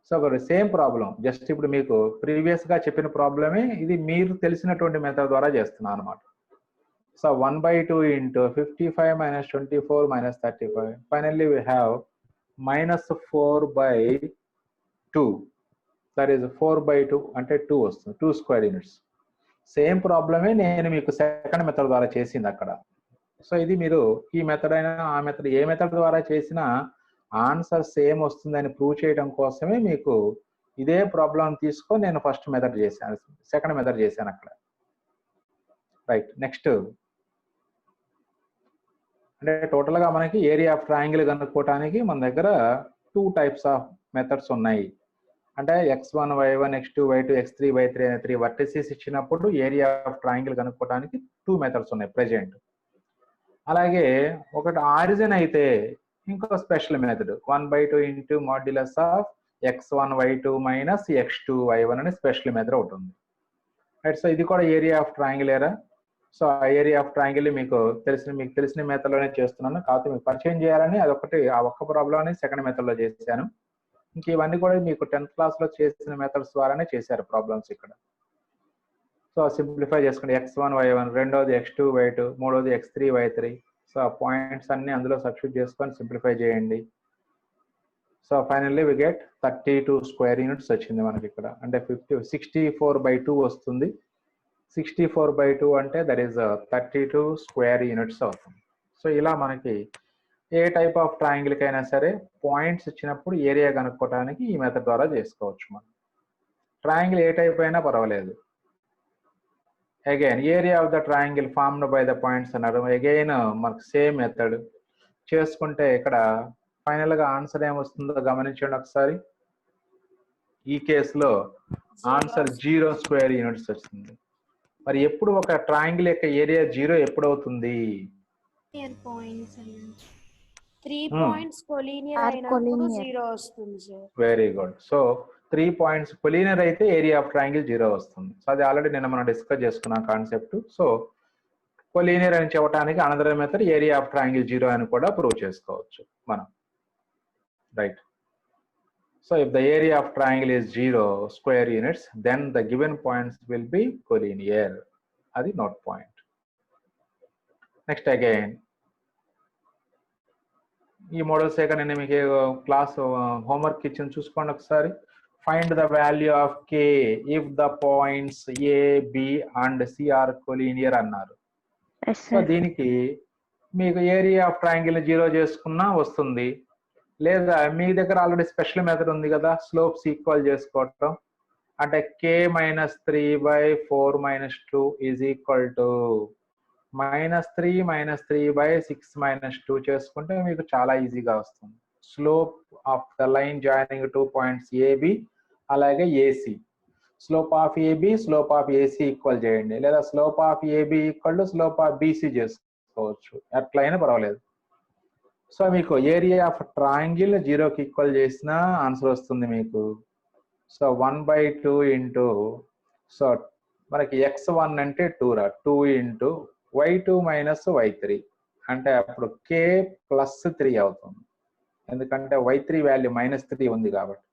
So same problem, just ఇప్పుడు మీకు previous గా చెప్పిన ప్రాబ్లమే ఇది మీరు తెలిసినటువంటి మెథడ్ ద్వారా చేస్తున్నాను అనమాట. So 1/2 into 55 minus 24 minus 35, finally we have -4/2, that is 4/2 అంటే 2 వస్తుంది, 2 స్క్వేర్ యూనిట్స్. సేమ్ ప్రాబ్లమే నేను మీకు సెకండ్ మెథడ్ ద్వారా చేసింది అక్కడ. సో ఇది మీరు ఈ మెథడ్ అయినా ఆ మెథడ్ ఏ మెథడ్ ద్వారా చేసినా ఆన్సర్ సేమ్ వస్తుందని ప్రూవ్ చేయడం కోసమే మీకు ఇదే ప్రాబ్లం తీసుకొని నేను ఫస్ట్ మెథడ్ చేశాను, సెకండ్ మెథడ్ చేశాను అక్కడ. రైట్, నెక్స్ట్ అంటే టోటల్ గా మనకి ఏరియా ఆఫ్ ట్రయాంగిల్ కనుక్కోవడానికి మన దగ్గర 2 టైప్స్ ఆఫ్ మెథడ్స్ ఉన్నాయి. అంటే x1 y1 x2 y2 x3 y3 అనే 3 వర్టిసెస్ ఇచ్చినప్పుడు ఏరియా ఆఫ్ ట్రయాంగిల్ కనుక్కోవడానికి 2 మెథడ్స్ ఉన్నాయి ప్రెజెంట్. అలాగే ఒకటి ఆరిజిన్ అయితే ఇంకో special method 1/2 into modulus of x1 y2 minus x2 y1 అనే స్పెషల్ మెథడ్ ఒకటి ఉంది. రైట్, సో ఇది కూడా ఏరియా ఆఫ్ ట్రయాంగిల్ ఏరా. సో ఆ ఏరియా ఆఫ్ ట్రయాంగిల్ మీకు తెలిసిన మెథడ్ లోనే చేస్తున్నాను, కాకపోతే మీకు పరిచయం చేయాలని అదొకటి ఆ ఒక్క ప్రాబ్లం అని సెకండ్ మెథడ్ లో చేశాను. ఇంక ఇవన్నీ కూడా మీకు 10th క్లాస్ లో చేసిన మెథడ్స్ ద్వారానే చేశారు ప్రాబ్లమ్స్ ఇక్కడ. సో సింప్లిఫై చేసుకోండి. x1 y1, రెండోది x2 y2, మూడోది x3 y3. సో ఆ పాయింట్స్ అన్ని అందులో సబ్స్టిట్యూట్ చేసుకొని సింప్లిఫై చేయండి. So finally we get 32 square units వచ్చింది మనకి ఇక్కడ. అంటే 64/2 వస్తుంది. 64/2 అంటే దట్ ఈస్ 32 స్క్వేర్ యూనిట్స్ అవుతుంది. సో ఇలా మనకి ఏ టైప్ ఆఫ్ ట్రయాంగిల్ కైనా సరే పాయింట్స్ ఇచ్చినప్పుడు ఏరియా కనుక్కోవడానికి ఈ మెథడ్ ద్వారా చేసుకోవచ్చు మనం. ట్రయాంగిల్ ఏ టైప్ అయినా పర్వాలేదు. Again area of the triangle formed by the points అన్నారు. అగైన్ మనకు సేమ్ మెథడ్ చేసుకుంటే ఇక్కడ ఫైనల్ గా ఆన్సర్ ఏమొస్తుందో గమనించండి ఒకసారి. ఈ కేసులో ఆన్సర్ 0 స్క్వేర్ యూనిట్స్ వస్తుంది. మరి ఎప్పుడు ఒక ట్రయాంగిల్ యొక్క ఏరియా 0 ఎప్పుడు అవుతుంది? 3 పాయింట్స్ కొలీనియర్ అయినప్పుడు 0 వస్తుంది sir. Very good. So 3 points collinear అయితే ఏరియా ఆఫ్ ట్రయాంగిల్ 0 వస్తుంది. సో అది ఆల్రెడీ నిన్న మనం డిస్కస్ చేసుకున్నాం కాన్సెప్ట్. సో కొలీనియర్ అని చెప్పడానికి another method area of triangle 0 అని కూడా ప్రూవ్ చేసుకోవచ్చు మనం. Right. So if the area of triangle is 0 square units, then the given points will be collinear. Adi note point. Next again, ఈ models నేను మీకు class homework ఇచ్చిన చూసుకోండి ఒకసారి. Find the value of k if the points a, b and c are collinear అన్నారు. So దీనికి మీకు area of triangle 0 చేసుకున్నా వస్తుంది. లేదా మీ దగ్గర ఆల్రెడీ స్పెషల్ మెథడ్ ఉంది కదా, స్లోప్స్ ఈక్వల్ చేసుకోవటం. అంటే k - 3/4 - 2 ఈజ్ ఈక్వల్ టు -3 - 3/6 - 2 చేసుకుంటే మీకు చాలా ఈజీగా వస్తుంది. Slope of the line joining 2 points AB అలాగే AC. Slope of AB slope of AC equal చేయండి, లేదా slope of AB equal to slope of BC చేసుకోవచ్చు, ఎట్లయినా పర్వాలేదు. సో మీకు ఏరియా ఆఫ్ ట్రయాంగిల్ 0కి ఈక్వల్ చేసిన ఆన్సర్ వస్తుంది మీకు. సో 1/2 ఇంటూ, సో మనకి x1 అంటే 2 రా, 2 ఇంటూ y2 మైనస్ y3 అంటే అప్పుడు k + 3 అవుతుంది, ఎందుకంటే y3 వాల్యూ -3 ఉంది కాబట్టి.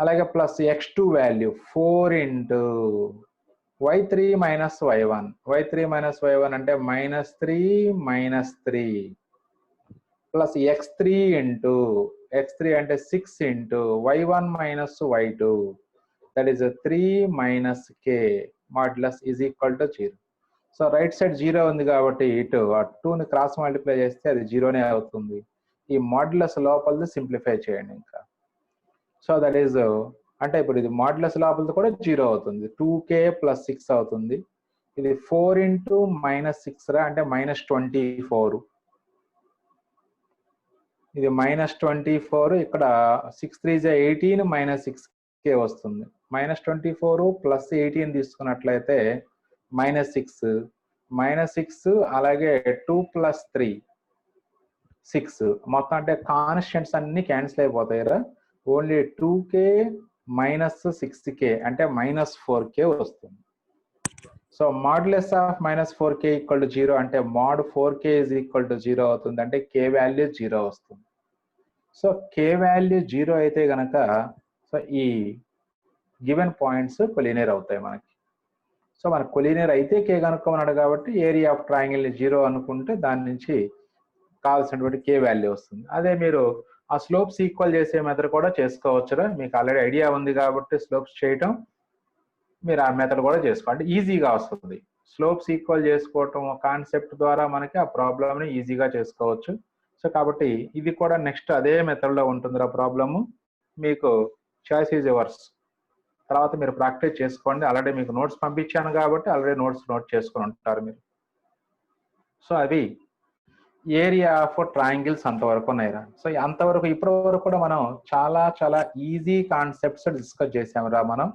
అలాగే plus x2 value 4 into y3 minus y1, y3 minus y1 అంటే -3 - 3 ప్లస్ x3 ఇంటూ x3 అంటే 6 into y1 minus y2 that is 3 minus k modulus is equal to 0. So right side 0 ఉంది కాబట్టి ఇటు ఆ 2ని క్రాస్ మల్టిప్లై చేస్తే అది 0నే అవుతుంది. ఈ మాడ్యులస్ లోపలిది సింప్లిఫై చేయండి ఇంకా. సో దట్ ఈస్ అంటే ఇప్పుడు ఇది మాడ్యులస్ లోపలిది కూడా 0 అవుతుంది, 2k + 6 అవుతుంది. ఇది 4 ఇంటూ -6 రా అంటే -24, ఇది -24, ఇక్కడ 6 3 = 18 -6k వస్తుంది. -24 + 18 తీసుకున్నట్లయితే -6 -6 అలాగే 2 + 3 6 మొత్తం అంటే కాన్స్టెంట్స్ అన్ని క్యాన్సిల్ అయిపోతాయిరా. ఓన్లీ 2k - 6k అంటే -4k వస్తుంది. సో మాడ్యులస్ ఆఫ్ -4k = 0 అంటే mod 4k = 0 అవుతుంది, అంటే k వాల్యూ 0 వస్తుంది. సో k వాల్యూ 0 అయితే గనక సో ఈ గివెన్ పాయింట్స్ కొలీనియర్ అవుతాయి మనకి. సో మనకు కొలీనియర్ అయితే k కనుక్కోమన్నాడు కాబట్టి ఏరియా ఆఫ్ ట్రయాంగిల్ 0 అనుకుంటే దాని నుంచి కావాల్సినటువంటి k వాల్యూ వస్తుంది. అదే మీరు ఆ స్లోప్స్ ఈక్వల్ చేసే మెథడ్ కూడా చేసుకోవచ్చురా, మీకు ఆల్రెడీ ఐడియా ఉంది కాబట్టి స్లోప్స్ చేయటం మీరు ఆ మెథడ్ కూడా చేసుకోండి, ఈజీగా వస్తుంది. స్లోప్స్ ఈక్వల్ చేసుకోవటం కాన్సెప్ట్ ద్వారా మనకి ఆ ప్రాబ్లమ్ని ఈజీగా చేసుకోవచ్చు. సో కాబట్టి ఇది కూడా నెక్స్ట్ అదే మెథడ్లో ఉంటుందిరా ప్రాబ్లము. మీకు చాయిస్ ఈజ్ యువర్స్, తర్వాత మీరు ప్రాక్టీస్ చేసుకోండి. ఆల్రెడీ మీకు నోట్స్ పంపించాను కాబట్టి ఆల్రెడీ నోట్ చేసుకొని ఉంటారు మీరు. సో అవి ఏరియా ఆఫ్ ట్రయాంగిల్స్ అంతవరకు ఉన్నాయిరా. సో అంతవరకు ఇప్పటి వరకు కూడా మనం చాలా ఈజీ కాన్సెప్ట్స్ డిస్కస్ చేసామురా. మనం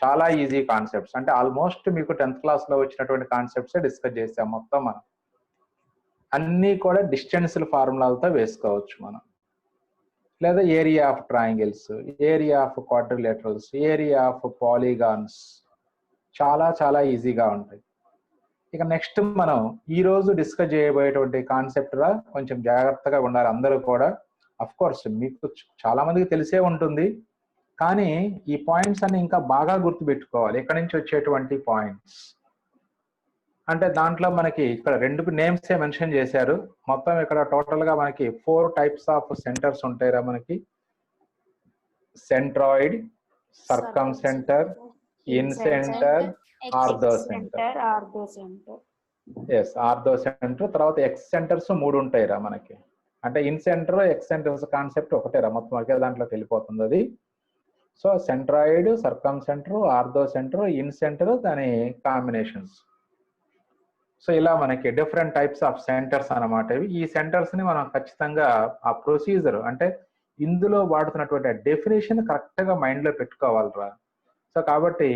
చాలా ఈజీ కాన్సెప్ట్స్ అంటే ఆల్మోస్ట్ మీకు 10th క్లాస్లో వచ్చినటువంటి కాన్సెప్ట్స్ డిస్కస్ చేసాం మొత్తం. మనం అన్నీ కూడా డిస్టెన్షియల్ ఫార్ములాలతో వేసుకోవచ్చు మనం, లేదా area of triangles, area of quadrilaterals, area of polygons, చాలా ఈజీగా ఉంటాయి. ఇక నెక్స్ట్ మనం ఈ రోజు డిస్కస్ చేయబోయేటువంటి కాన్సెప్ట్ రా, కొంచెం జాగ్రత్తగా ఉండాలి అందరూ కూడా. అఫ్ కోర్స్ మీకు చాలా మందికి తెలిసే ఉంటుంది, కానీ ఈ పాయింట్స్ అన్ని ఇంకా బాగా గుర్తుపెట్టుకోవాలి. ఎక్కడి నుంచి వచ్చేటువంటి పాయింట్స్ అంటే దాంట్లో మనకి ఇక్కడ 2 నేమ్సే మెన్షన్ చేశారు. మొత్తం ఇక్కడ టోటల్ గా మనకి 4 టైప్స్ ఆఫ్ సెంటర్స్ ఉంటాయిరా మనకి. Centroid, circumcentre, incentre, orthocentre. Yes, orthocentre. తర్వాత ఎక్స్ సెంటర్స్ 3 ఉంటాయిరా మనకి. అంటే incentre excentres concept ఒకటేరా, మొత్తం ఒకే దాంట్లోకి వెళ్ళిపోతుంది అది. So centroid, circumcentre, orthocentre, incentre, దాని కాంబినేషన్స్. సో ఇలా మనకి డిఫరెంట్ టైప్స్ ఆఫ్ సెంటర్స్ అన్నమాట ఇవి. ఈ సెంటర్స్ ని మనం ఖచ్చితంగా ఆ ప్రొసీజర్ అంటే ఇందులో వాడుతున్నటువంటి డెఫినేషన్ కరెక్ట్ గా మైండ్ లో పెట్టుకోవాలిరా. సో కాబట్టి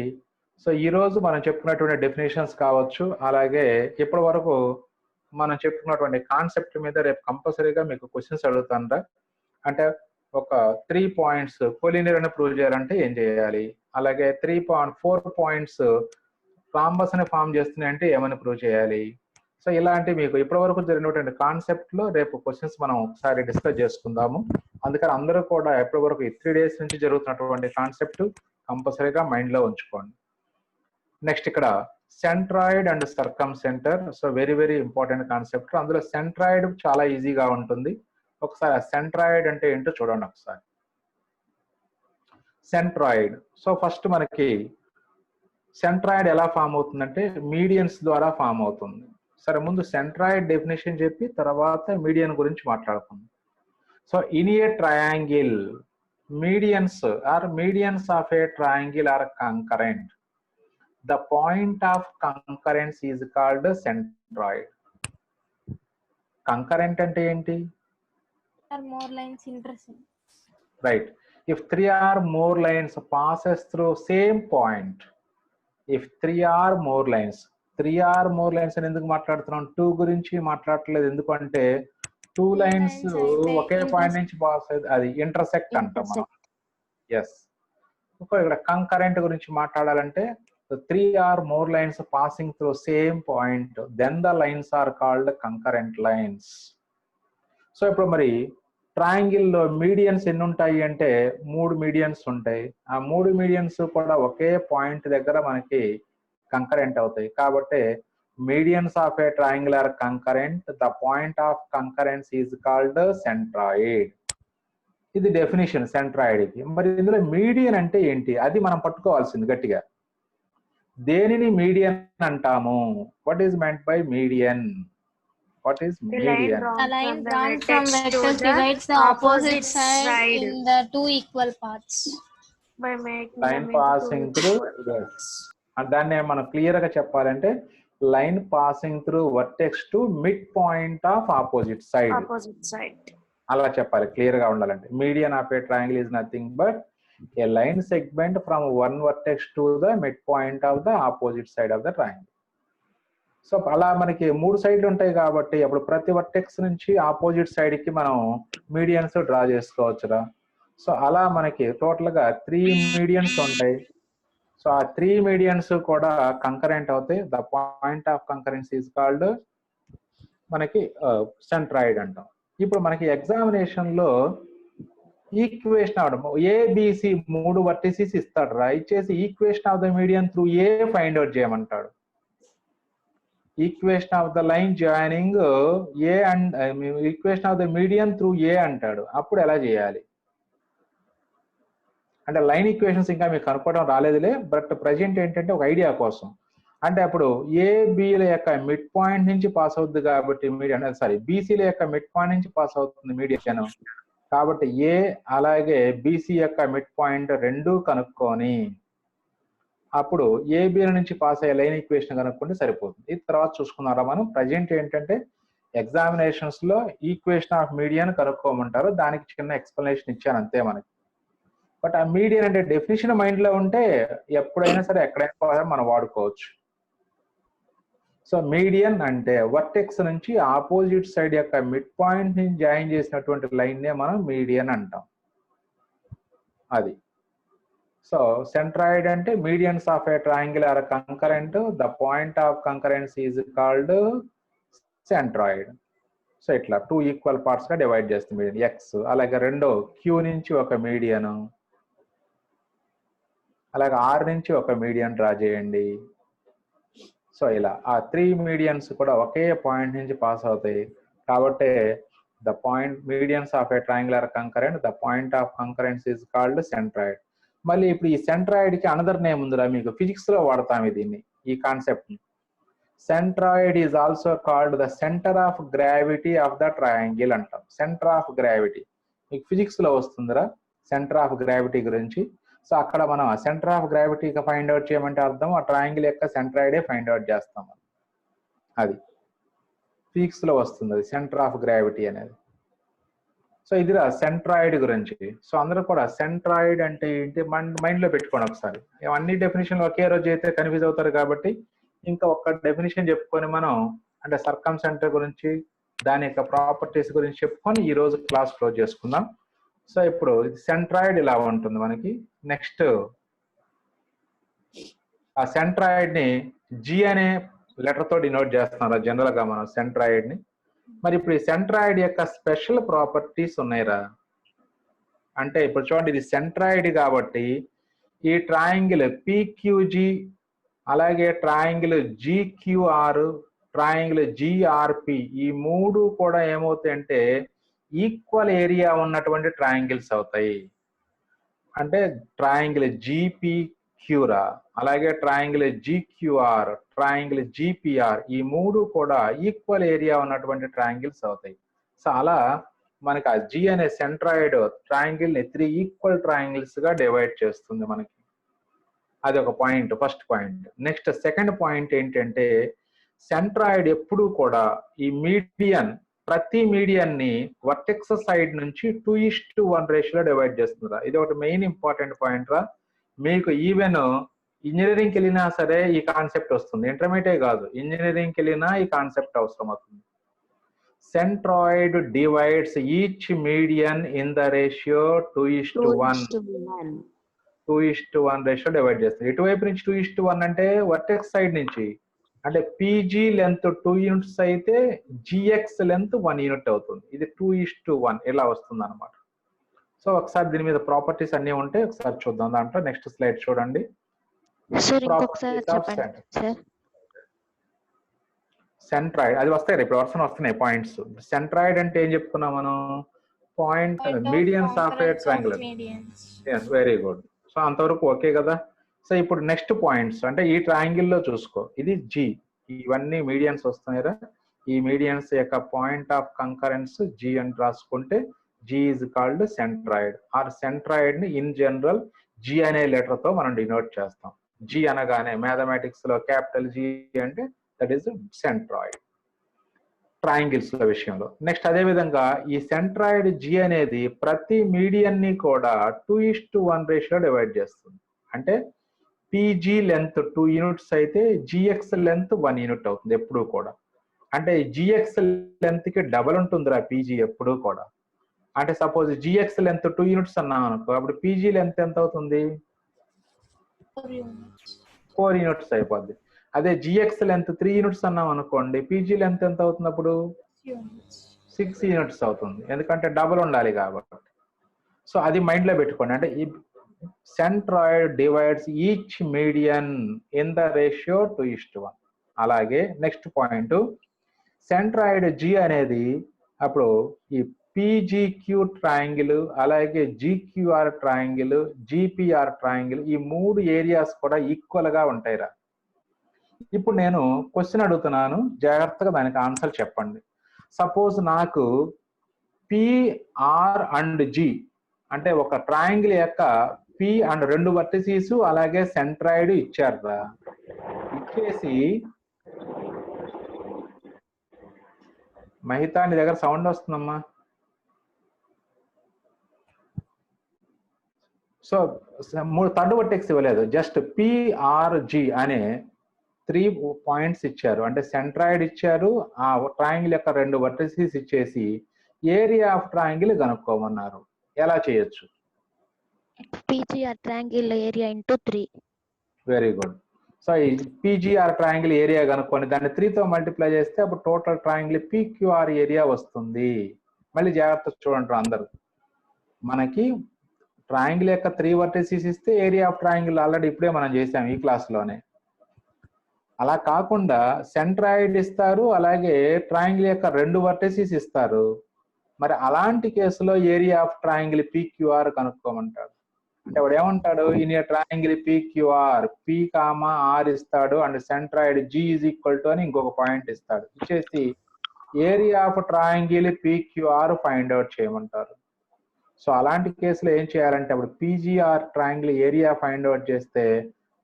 సో ఈ రోజు మనం చెప్పుకున్నటువంటి డెఫినేషన్స్ కావచ్చు, అలాగే ఇప్పటి వరకు మనం చెప్పుకున్నటువంటి కాన్సెప్ట్ మీద రేపు కంపల్సరీగా మీకు క్వశ్చన్స్ అడుగుతాను. అంటే ఒక 3 పాయింట్స్ కొలీనియర్ అని ప్రూవ్ చేయాలంటే ఏం చేయాలి, అలాగే 4 పాయింట్స్ రాంబస్ అని ఫామ్ చేస్తున్నాయి అంటే ఏమని ప్రూవ్ చేయాలి. సో ఇలాంటి మీకు ఇప్పటి వరకు జరిగినటువంటి కాన్సెప్ట్ లో రేపు క్వశ్చన్స్ మనం ఒకసారి డిస్కస్ చేసుకుందాము. అందుకని అందరూ కూడా ఎప్పటి వరకు ఈ 3 days నుంచి జరుగుతున్నటువంటి కాన్సెప్ట్ కంపల్సరీగా మైండ్ లో ఉంచుకోండి. నెక్స్ట్ ఇక్కడ centroid and circumcentre. So very very important concept. అందులో సెంట్రాయిడ్ చాలా ఈజీగా ఉంటుంది. ఒకసారి సెంట్రాయిడ్ అంటే ఏంటో చూడండి ఒకసారి. సెంట్రాయిడ్, సో ఫస్ట్ మనకి సెంట్రాయిడ్ ఎలా ఫామ్ అవుతుందంటే మీడియన్స్ ద్వారా ఫామ్ అవుతుంది. సరే, ముందు సెంట్రాయిడ్ డెఫినేషన్ చెప్పి తర్వాత మీడియన్ గురించి మాట్లాడుకుందాం. So in a triangle medians of a triangle are concurrent. The point of concurrence is called centroid. Concurrent ante enti? Are more lines intersect. Right. If 3 or more lines passes through same point, if 3 or more lines అని ఎందుకు మాట్లాడుతున్నాం? 2 గురించి మాట్లాడట్లేదు. ఎందుకంటే 2 lines ఒకే point నుంచి pass అయ్యేది, అది intersect అంటాం మనం. ఎస్. ఇక్కడ కంకరెంట్ గురించి మాట్లాడాలంటే 3 or more lines passing through same point, then the lines are called concurrent lines. So ఇప్పుడు మరి ట్రయాంగిల్ లో మీడియన్స్ ఎన్ని ఉంటాయి అంటే 3 మీడియన్స్ ఉంటాయి. ఆ 3 మీడియన్స్ కూడా ఒకే పాయింట్ దగ్గర మనకి కంకరెంట్ అవుతాయి. కాబట్టి medians of a triangle are concurrent. The point of concurrence is called centroid. ఇది డెఫినేషన్ సెంట్రాయిడ్ కి. మరి ఇందులో మీడియన్ అంటే ఏంటి, అది మనం పట్టుకోవాల్సింది గట్టిగా. దేనిని మీడియన్ అంటాము? What is meant by median? What is median? A line drawn from vectors divides the opposite side in the 2 equal parts by making line passing through. Yes. And దాన్ని మనం క్లియర్ గా చెప్పాలంటే line passing through vertex to mid point of opposite side. అలా చెప్పాలి, clear గా ఉండాలంటే. Median of a triangle is nothing but A line segment from one vertex to the mid point of the opposite side of the triangle. So అలా మనకి 3 సైడ్లు ఉంటాయి కాబట్టి అప్పుడు ప్రతి వర్టెక్స్ నుంచి ఆపోజిట్ సైడ్ కి మనం మీడియన్స్ డ్రా చేసుకోవచ్చురా. సో అలా మనకి టోటల్ గా 3 మీడియన్స్ ఉంటాయి. సో ఆ 3 మీడియన్స్ కూడా కంకరెంట్ అవుతాయి. The point of concurrence is called మనకి సెంట్రాయిడ్ అంటాం. ఇప్పుడు మనకి ఎగ్జామినేషన్ లో ఈక్వేషన్ అవడం ఏబిసి 3 వర్టిసెస్ ఇస్తాడు రా. ఇచ్చేసి equation of the median through A find out చేయమంటాడు. Equation of the line joining A and equation of the median through A అంటాడు. అప్పుడు ఎలా చేయాలి అంటే లైన్ ఈక్వేషన్స్ ఇంకా మీకు కనుక్కోవడం రాలేదులే, బట్ ప్రజెంట్ ఏంటంటే ఒక ఐడియా కోసం. అంటే అప్పుడు ఏబిల యొక్క మిడ్ పాయింట్ నుంచి పాస్ అవుతుంది కాబట్టి మీడియన్, సారీ బీసీల యొక్క మిడ్ పాయింట్ నుంచి పాస్ అవుతుంది మీడియన్. కాబట్టి ఏ అలాగే బీసీ యొక్క మిడ్ పాయింట్ రెండూ కనుక్కొని అప్పుడు ఏబిల నుంచి పాస్ అయ్యే లైన్ ఈక్వేషన్ కనుక్కుంటే సరిపోతుంది. ఇది తర్వాత చూసుకున్నారా మనం. ప్రజెంట్ ఏంటంటే ఎగ్జామినేషన్స్ లో ఈక్వేషన్ ఆఫ్ మీడియన్ కనుక్కోమంటారు, దానికి చిన్న ఎక్స్ప్లెనేషన్ ఇచ్చాను అంతే మనకి. బట్ ఆ మీడియన్ అంటే డెఫినేషన్ మైండ్ లో ఉంటే ఎప్పుడైనా సరే ఎక్కడైనా మనం వాడుకోవచ్చు. సో మీడియన్ అంటే వర్టెక్స్ నుంచి ఆపోజిట్ సైడ్ యొక్క మిడ్ పాయింట్ నుంచి జాయిన్ చేసినటువంటి లైన్ నే మనం మీడియన్ అంటాం. అది. సో సెంట్రాయిడ్ అంటే medians of a triangle are concurrent. The point of concurrence is called centroid. So ఇట్లా 2 ఈక్వల్ పార్ట్స్ గా డివైడ్ చేస్తుంది మీడియన్ ఎక్స్. అలాగే రెండో క్యూ నుంచి ఒక మీడియన్, అలాగే ఆర్ నుంచి ఒక మీడియన్ డ్రా చేయండి. సో ఇలా ఆ 3 మీడియన్స్ కూడా ఒకే పాయింట్ నుంచి పాస్ అవుతాయి కాబట్టి the point medians of a triangle are concurrent. The point of concurrence is called centroid. మళ్ళీ ఇప్పుడు ఈ సెంట్రాయిడ్ కి అనదర్ నేమ్ ఉందిరా, మీకు ఫిజిక్స్ లో వాడతాం దీన్ని, ఈ కాన్సెప్ట్ ని. Centroid is also called the centre of gravity of the triangle అంటాం. సెంటర్ ఆఫ్ గ్రావిటీ మీకు ఫిజిక్స్ లో వస్తుందిరా సెంటర్ ఆఫ్ గ్రావిటీ గురించి. సో అక్కడ మనం సెంటర్ ఆఫ్ గ్రావిటీగా ఫైండ్ అవుట్ చేయమంటే అర్థం ఆ ట్రయాంగిల్ యొక్క సెంట్రాయిడే ఫైండ్ అవుట్ చేస్తాం. అది పీక్స్ లో వస్తుంది, అది సెంటర్ ఆఫ్ గ్రావిటీ అనేది. సో ఇది సెంట్రాయిడ్ గురించి. సో అందరూ కూడా సెంట్రాయిడ్ అంటే ఏంటి మైండ్ లో పెట్టుకోండి ఒకసారి. అన్ని డెఫినేషన్ ఒకే రోజు అయితే కన్ఫ్యూజ్ అవుతారు కాబట్టి ఇంకా ఒక డెఫినేషన్ చెప్పుకొని మనం అంటే సర్కమ్ సెంటర్ గురించి దాని యొక్క ప్రాపర్టీస్ గురించి చెప్పుకొని ఈ రోజు క్లాస్ క్లోజ్ చేసుకుందాం. సో ఇప్పుడు సెంట్రాయిడ్ ఇలా ఉంటుంది మనకి. నెక్స్ట్ ఆ సెంట్రాయిడ్ ని జి అనే లెటర్ తో డినోట్ చేస్తున్నారు జనరల్ గా మనం సెంట్రాయిడ్ ని. మరి ఇప్పుడు ఈ సెంట్రాయిడ్ యొక్క స్పెషల్ ప్రాపర్టీస్ ఉన్నాయిరా. అంటే ఇప్పుడు చూడండి, ఇది సెంట్రాయిడ్ కాబట్టి ఈ ట్రయాంగిల్ పిక్యూజి, అలాగే ట్రయాంగిల్ జిక్యూఆర్, ట్రయాంగిల్ జిఆర్పి, ఈ మూడు కూడా ఏమవుతాయంటే ఈక్వల్ ఏరియా ఉన్నటువంటి ట్రయాంగిల్స్ అవుతాయి. అంటే ట్రయాంగిల్ జిపిక్యూరా, అలాగే ట్రయాంగిల్ జిక్యూఆర్, ట్రయాంగిల్ జిపిఆర్, ఈ మూడు కూడా ఈక్వల్ ఏరియా ఉన్నటువంటి ట్రయాంగిల్స్ అవుతాయి. సో అలా మనకి ఆ జి అనే సెంట్రాయిడ్ ట్రయాంగిల్ ని 3 ఈక్వల్ ట్రయాంగిల్స్ గా డివైడ్ చేస్తుంది మనకి. అది ఒక point, first point. Next second point ఏంటంటే సెంట్రాయిడ్ ఎప్పుడు కూడా ఈ మీడియన్, ప్రతి మీడియన్ ని వర్టెక్స్ సైడ్ నుంచి 2:1 రేషియోలో డివైడ్ చేస్తుందిరా. ఇది ఒకటి మెయిన్ ఇంపార్టెంట్ పాయింట్ రా. మీకు ఈవెన్ ఇంజనీరింగ్కి వెళ్ళినా సరే ఈ కాన్సెప్ట్ వస్తుంది, ఇంటర్మీడియట్ కాదు, ఇంజనీరింగ్కి వెళ్ళినా ఈ కాన్సెప్ట్ అవసరం అవుతుంది. Centroid divides each median in the ratio 2:1. 2:1 ratio divide చేస్తుంది. ఇటువైపు నుంచి 2:1 అంటే వర్టెక్స్ సైడ్ నుంచి, అంటే పీజీ లెంత్ 2 యూనిట్స్ అయితే జిఎక్స్ లెంత్ 1 యూనిట్ అవుతుంది. ఇది 2:1 ఇలా వస్తుంది అనమాట. సో ఒకసారి దీని మీద ప్రాపర్టీస్ అన్ని ఉంటే ఒకసారి చూద్దాం. దాంట్లో నెక్స్ట్ స్లైడ్ చూడండి. సెంట్రాయిడ్ అది వస్తాయి ఇప్పుడు వర్షన్ వస్తున్నాయి పాయింట్స్. సెంట్రాయిడ్ అంటే ఏం చెప్పుకున్నాం మనం? Point medians of a triangle. Very good. So అంతవరకు ఓకే కదా. సో ఇప్పుడు నెక్స్ట్ పాయింట్స్ అంటే ఈ ట్రయాంగిల్ లో చూసుకో, ఇది జి, ఇవన్నీ మీడియన్స్ వస్తున్నాయిరా. ఈ మీడియన్స్ యొక్క పాయింట్ ఆఫ్ కంకరెన్స్ జి అని రాసుకుంటే G is called centroid. Or centroid ని ఇన్ జనరల్ జి అనే లెటర్ తో మనం డినోట్ చేస్తాం. జి అనగానే మ్యాథమెటిక్స్ లో క్యాపిటల్ జి అంటే దట్ ఈస్ సెంట్రాయిడ్ ట్రయాంగిల్స్ విషయంలో. నెక్స్ట్ అదే విధంగా ఈ సెంట్రాయిడ్ జి అనేది ప్రతి మీడియన్ ని కూడా 2:1 రేషియోలో డివైడ్ చేస్తుంది. అంటే పీజీ లెంత్ 2 యూనిట్స్ అయితే జిఎక్స్ లెంత్ 1 యూనిట్ అవుతుంది ఎప్పుడు కూడా. అంటే జిఎక్స్ లెంత్ కి డబల్ ఉంటుందిరా పీజీ ఎప్పుడు కూడా. అంటే సపోజ్ జిఎక్స్ లెంత్ 2 యూనిట్స్ అన్నాం అనుకో, అప్పుడు పీజీ లెంత్ ఎంత అవుతుంది? 4 యూనిట్స్ అయిపోద్ది. అదే జిఎక్స్ లెంత్ 3 యూనిట్స్ అన్నాం అనుకోండి, పీజీ లెంత్ ఎంత అవుతుంది అప్పుడు? 6 యూనిట్స్ అవుతుంది, ఎందుకంటే డబల్ ఉండాలి కాబట్టి. సో అది మైండ్ లో పెట్టుకోండి. అంటే ఈ centroid divides each median in the ratio 2:1. అలాగే నెక్స్ట్ పాయింట్, సెంట్రాయిడ్ జి అనేది అప్పుడు ఈ పిజిక్యూ ట్రయాంగిల్, అలాగే జిక్యూఆర్ ట్రయాంగిల్, జిపిఆర్ ట్రయాంగిల్, ఈ 3 ఏరియాస్ కూడా ఈక్వల్ గా ఉంటాయిరా. ఇప్పుడు నేను క్వశ్చన్ అడుగుతున్నాను, జాగ్రత్తగా దానికి ఆన్సర్ చెప్పండి. సపోజ్ నాకు పిఆర్ అండ్ జి అంటే ఒక ట్రయాంగిల్ యొక్క పి అండ్ 2 వర్టిసెస్ అలాగే సెంట్రాయిడ్ ఇచ్చారా. ఇచ్చేసి మహితా నీ దగ్గర సౌండ్ వస్తుందమ్మా. సో 3 థర్డ్ వర్టెక్స్ ఇవ్వలేదు, జస్ట్ పిఆర్జి అనే 3 పాయింట్స్ ఇచ్చారు. అంటే సెంట్రాయిడ్ ఇచ్చారు, ఆ ట్రయాంగిల్ యొక్క 2 వర్టిసెస్ ఇచ్చేసి ఏరియా ఆఫ్ ట్రయాంగిల్ కనుక్కోమన్నారు. ఎలా చేయొచ్చు? PGR triangle area into 3. Very good. So ఈ పిజిఆర్ ట్రయాంగిల్ ఏరియా కనుక్కొని దాన్ని 3 తో మల్టిప్లై చేస్తే అప్పుడు టోటల్ ట్రయాంగిల్ పిక్యూఆర్ ఏరియా వస్తుంది. మళ్ళీ జాగ్రత్త చూడండి అందరు, మనకి ట్రయాంగిల్ యొక్క 3 వర్టిసెస్ ఇస్తే ఏరియా ఆఫ్ ట్రయాంగిల్ ఆల్రెడీ ఇప్పుడే మనం చేసాం ఈ క్లాస్ లోనే. అలా కాకుండా సెంట్రాయిడ్ ఇస్తారు, అలాగే ట్రయాంగిల్ యొక్క 2 వర్టిసెస్ ఇస్తారు. మరి అలాంటి కేసులో ఏరియా ఆఫ్ ట్రయాంగిల్ పిక్యూఆర్ కనుక్కోమంటాడు. అంటే వాడు ఏమంటాడు, in triangle PQR P comma R ఇస్తాడు and centroid G is equal to అని ఇంకొక పాయింట్ ఇస్తాడు. ఇచ్చేసి area of triangle PQR find out చేయమంటారు. సో అలాంటి కేసులో ఏం చేయాలంటే అప్పుడు PGR triangle area find out చేస్తే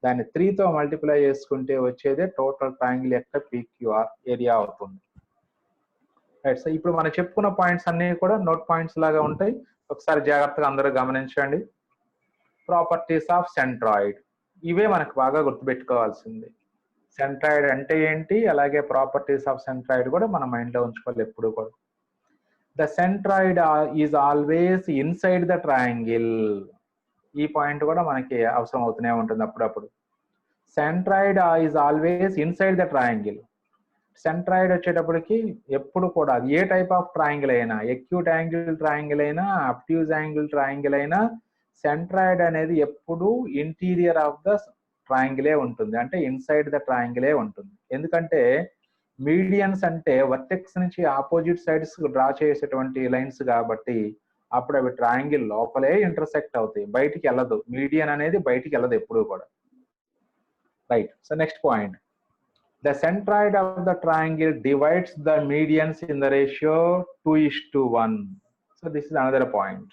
దాన్ని 3తో మల్టిప్లై చేసుకుంటే వచ్చేదే టోటల్ ట్రయాంగిల్ యొక్క పీక్యూఆర్ ఏరియా అవుతుంది. రైట్. సో ఇప్పుడు మనం చెప్పుకున్న పాయింట్స్ అన్ని కూడా నోట్ పాయింట్స్ లాగా ఉంటాయి. ఒకసారి జాగ్రత్తగా అందరూ గమనించండి. ప్రాపర్టీస్ ఆఫ్ సెంట్రాయిడ్, ఇవే మనకు బాగా గుర్తుపెట్టుకోవాల్సింది. సెంట్రాయిడ్ అంటే ఏంటి, అలాగే ప్రాపర్టీస్ ఆఫ్ సెంట్రాయిడ్ కూడా మన మైండ్ లో ఉంచుకోవాలి ఎప్పుడు కూడా. The centroid is always inside the triangle, ఈ పాయింట్ కూడా మనకి అవసరం అవుతూనే ఉంటుంది అప్పుడప్పుడు. Centroid is always inside the triangle. Centroid వచ్చేటప్పటికి ఎప్పుడు కూడా అది ఏ టైప్ ఆఫ్ ట్రయాంగిల్ అయినా, ఎక్యూట్ యాంగిల్ ట్రయాంగిల్ అయినా, అబ్ట్యూజ్ యాంగిల్ ట్రయాంగిల్ అయినా, సెంట్రాయిడ్ అనేది ఎప్పుడు ఇంటీరియర్ ఆఫ్ ద ట్రయాంగిలే ఉంటుంది, అంటే ఇన్సైడ్ ద ట్రయాంగిలే ఉంటుంది. ఎందుకంటే మీడియన్స్ అంటే వర్టెక్స్ నుంచి ఆపోజిట్ సైడ్స్ డ్రా చేసేటువంటి లైన్స్ కాబట్టి అప్పుడు అవి ట్రయాంగిల్ లోపలే ఇంటర్సెక్ట్ అవుతాయి, బయటికి వెళ్ళదు. మీడియన్ అనేది బయటికి వెళ్ళదు ఎప్పుడు కూడా. Right. So next point, the centroid of the triangle divides the medians in the ratio 2:1. So this is another point.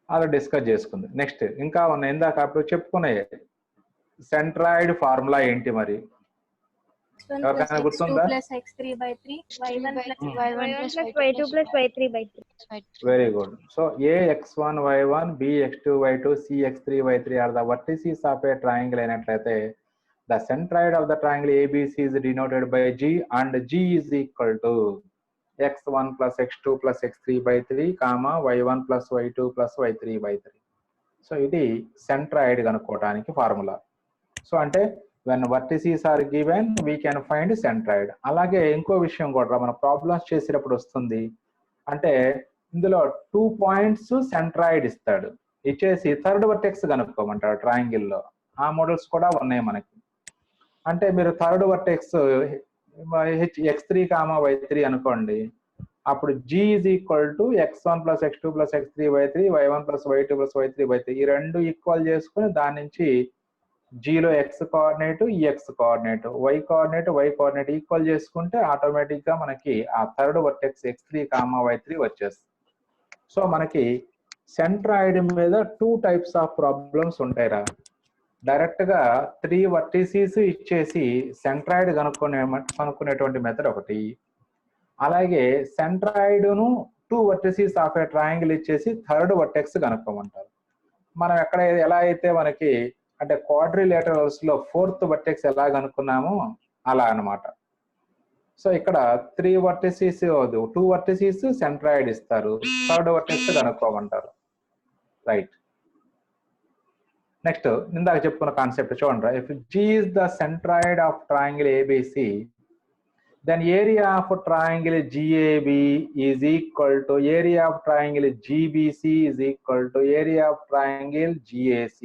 అలా డిస్కస్ చేసుకుంది. నెక్స్ట్ ఇంకా ఉన్నాయి, ఇందాక అప్పుడు చెప్పుకునే సెంట్రాయిడ్ ఫార్ములా ఏంటి మరి ఎవరికైనా గుర్తుందా? Very good. So ax1y1 bx2y2 cx3y3 are the vertices of a triangle అయినట్లయితే the centroid of the triangle ABC is denoted by G, and G is equal to x1 plus x2 plus x3 by 3 comma y1 plus y2 plus y3 by 3. So ఇది centroid కనుక్కోవడానికి formula. So అంటే when vertices are given we can find centroid. అలాగే ఇంకో విషయం కూడా మన problems చేసేటప్పుడు వస్తుంది, అంటే ఇందులో 2 పాయింట్స్ సెంట్రాయిడ్ ఇస్తాడు, ఇచ్చేసి థర్డ్ వర్టెక్స్ కనుక్కోమంటాడు ట్రయాంగిల్ లో. ఆ మోడల్స్ కూడా ఉన్నాయి మనకి. అంటే మీరు third vertex x3 comma y3 అనుకోండి, అప్పుడు G is equal to x1 plus x2 plus x3 y3 y1 plus y2 plus y3 by3, ఈ రెండు ఈక్వల్ చేసుకుని దాని నుంచి Gలో x కోఆర్డినేట్, ఈ x coordinate, y coordinate equal చేసుకుంటే ఆటోమేటిక్ గా మనకి ఆ third vertex x3 comma y3 వచ్చేస్తుంది. సో మనకి సెంట్రాయిడ్ మీద 2 టైప్స్ ఆఫ్ ప్రాబ్లమ్స్ ఉంటాయిరా. డైరెక్ట్ గా 3 వర్టిసెస్ ఇచ్చేసి సెంట్రాయిడ్ కనుక్కునేటువంటి మెథడ్ ఒకటి, అలాగే సెంట్రాయిడ్ ను 2 వర్టిసెస్ ఆఫ్ ఏ ట్రయాంగిల్ ఇచ్చేసి థర్డ్ వర్టెక్స్ కనుక్కోమంటారు. మనం ఎక్కడ ఎలా అయితే మనకి అంటే క్వాడ్రిలేటరల్స్ లో 4th వర్టెక్స్ ఎలా కనుక్కున్నామో అలా అన్నమాట. సో ఇక్కడ 3 వర్టిసెస్ 2 వర్టిసెస్ సెంట్రాయిడ్ ఇస్తారు, థర్డ్ వర్టెక్స్ కనుక్కోమంటారు. రైట్. నెక్స్ట్ ఇందాక చెప్పుకున్న కాన్సెప్ట్ చూడండి. If G is the centroid of triangle ABC, then area of triangle GAB is equal to area of triangle GBC is equal to area of triangle GAC.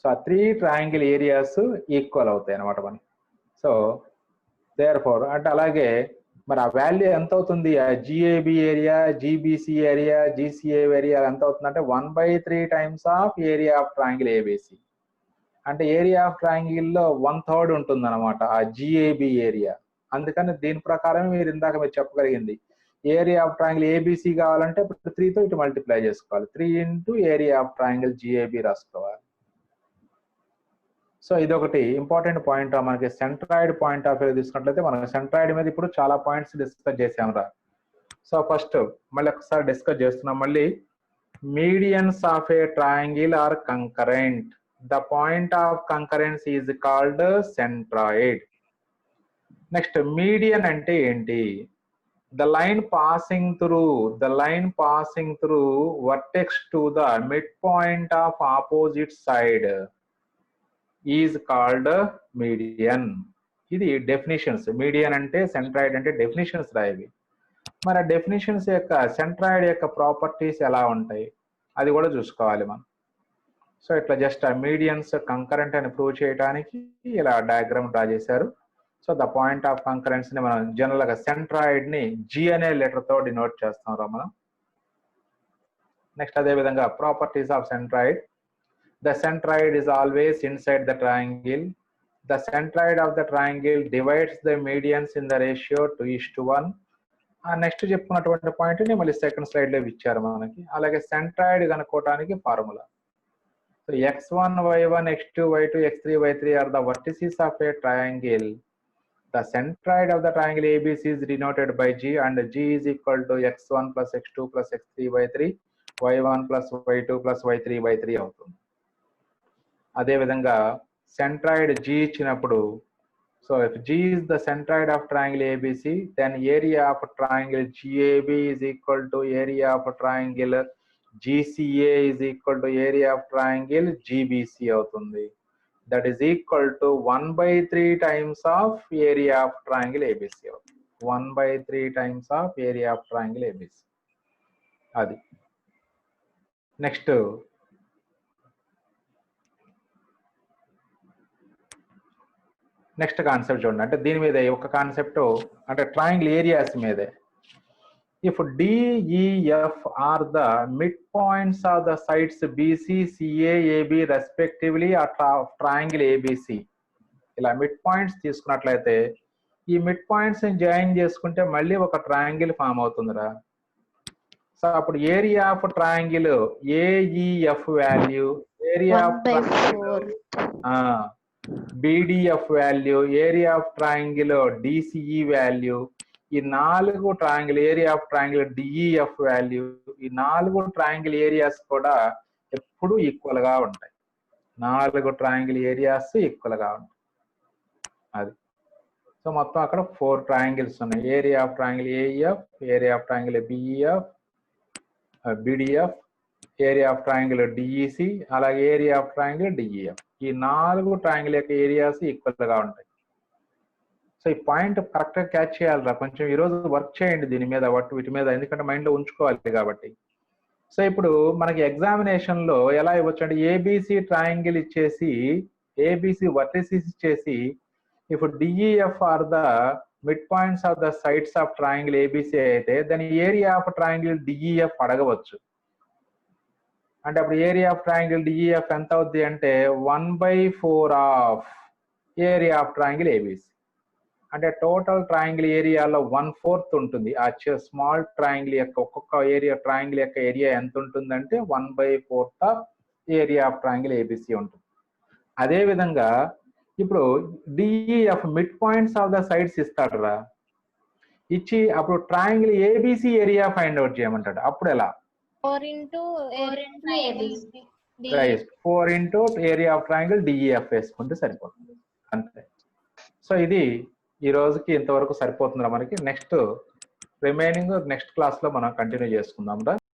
So ఆ 3 triangle areas equal అవుతాయి అన్నమాట మనకి. So therefore అంటే అలాగే మరి ఆ value ఎంత అవుతుంది, ఆ GAB area, GBC area, GCA area ఎంత అవుతుంది అంటే 1/3 times of area of triangle ABC. అంటే ఏరియా ఆఫ్ ట్రయాంగిల్ లో 1/3 ఉంటుంది అనమాట ఆ జిఏబి ఏరియా. అందుకని దీని ప్రకారం మీరు ఇందాక మీరు చెప్పగలిగింది ఏరియా ఆఫ్ ట్రయాంగిల్ ఏబిసి కావాలంటే ఇప్పుడు 3తో ఇటు మల్టిప్లై చేసుకోవాలి, 3 into area of triangle GAB రాసుకోవాలి. సో ఇది ఒకటి ఇంపార్టెంట్ పాయింట్. మనకి సెంట్రాయిడ్ పాయింట్ ఆఫ్ వ్యూ తీసుకున్నట్లయితే మనం సెంట్రాయిడ్ మీద ఇప్పుడు చాలా పాయింట్స్ డిస్కస్ చేసాం రా. సో ఫస్ట్ మళ్ళీ ఒకసారి డిస్కస్ చేస్తున్నాం. మళ్ళీ medians of a triangle are concurrent. The point of concurrence is called centroid. Next median అంటే ఏంటి? The line passing through vertex to the mid point of opposite side is called median. ఇది definitions. Median అంటే centroid అంటే definitions రాయవి. మరి ఆ definitions యొక్క centroid యొక్క ప్రాపర్టీస్ ఎలా ఉంటాయి అది కూడా చూసుకోవాలి మనం. సో ఇట్లా జస్ట్ ఆ మీడియన్స్ కంకరెంట్ అని ప్రూవ్ చేయడానికి ఇలా డయాగ్రామ్ డ్రా చేశారు. So the point of concurrence ని మనం జనరల్ గా సెంట్రాయిడ్ ని G అనే లెటర్ తో డినోట్ చేస్తాం రా మనం. నెక్స్ట్ అదే విధంగా properties of centroid. The centroid is always inside the triangle. The centroid of the triangle divides the medians in the ratio 2:1, ఆ నెక్స్ట్ చెప్పుకున్నటువంటి పాయింట్ ని మళ్ళీ సెకండ్ స్లైడ్ లో ఇచ్చారు మనకి. అలాగే సెంట్రాయిడ్ కనుక్కోవడానికి formula. So x1 y1 x2 y2 x3 y3 are the vertices of a triangle. The centroid of the triangle ABC is denoted by G, and G is equal to x1 plus x2 plus x3 y3 y1 plus y2 plus y3 y3 అవుతుంది. అదే విధంగా centroid G ఇచ్చినప్పుడు, so if G is the centroid of triangle ABC, then area of triangle GAB is equal to area of triangle GCA is equal to area of triangle GBC అవుతుంది. That is equal to 1/3 times of area of triangle ABC. 1/3 times of area of triangle ABC. అది next concept చూడండి. అంటే దీని మీద ఒక concept అంటే triangle areas మీదే. If DEF are the midpoints of the sides BC, CA, AB respectively of triangle ABC. ఇలా mid points తీసుకున్నట్లయితే ఈ మిడ్ పాయింట్స్ ని జాయిన్ చేసుకుంటే మళ్ళీ ఒక ట్రయాంగిల్ ఫామ్ అవుతుందిరా. సో అప్పుడు area of triangle AEF value, area of BDF value, area of triangle DCE value, ఈ 4 triangle area of triangle DEF value, ఈ 4 ట్రయాంగిల్ ఏరియాస్ కూడా ఎప్పుడు ఈక్వల్ గా ఉంటాయి. 4 ట్రయాంగిల్ ఏరియాస్ ఈక్వల్ గా ఉంటాయి. అది సో మొత్తం అక్కడ 4 ట్రయాంగిల్స్ ఉన్నాయి. Area of triangle AEF, area of triangle BEF, BDF, area of triangle DEC, అలాగే ఏరియా ఆఫ్ ట్రయాంగిల్ DEF. ఈ 4 ట్రయాంగిల్ యొక్క ఏరియాస్ ఈక్వల్ గా ఉంటాయి. సో ఈ పాయింట్ కరెక్ట్ గా క్యాచ్ చేయాలిరా. కొంచెం ఈరోజు వర్క్ చేయండి దీని మీద, వీటి మీద, ఎందుకంటే మైండ్ లో ఉంచుకోవాలి కాబట్టి. సో ఇప్పుడు మనకి ఎగ్జామినేషన్ లో ఎలా ఇవ్వచ్చు అంటే ABC ట్రయాంగిల్ ఇచ్చేసి, ABC వర్టిసిస్ ఇచ్చేసి, ఇప్పుడు DEF are the mid points of the sides of triangle ABC అయితే దాని ఏరియా ఆఫ్ ట్రయాంగిల్ DEF అడగవచ్చు. అంటే అప్పుడు ఏరియా ఆఫ్ ట్రయాంగిల్ DEF ఎంత అవుద్ది అంటే 1/4 of area of triangle ABC. అంటే టోటల్ ట్రయాంగిల్ ఏరియాలో 1/4 ఉంటుంది. ఆ స్మాల్ ట్రయాంగిల్ యొక్క ఒక్కొక్క ఏరియా ట్రయాంగిల్ యొక్క ఏరియా ఎంత ఉంటుందంటే 1/4 of area of triangle ABC ఉంటుంది. అదే విధంగా ఇప్పుడు DEF mid points of the sides ఇస్తాడు రా. ఇచ్చి అప్పుడు triangle ABC area find out చేయమంటాడు. అప్పుడు ఎలా? 4 into ABC. 4 into area of triangle DEF వేసుకుంటే సరిపోతుంది అంతే. సో ఇది ఈ రోజుకి ఇంతవరకు సరిపోతుందా మనకి. నెక్స్ట్ రిమైనింగ్ నెక్స్ట్ క్లాస్ లో మనం కంటిన్యూ చేసుకుందాం రా.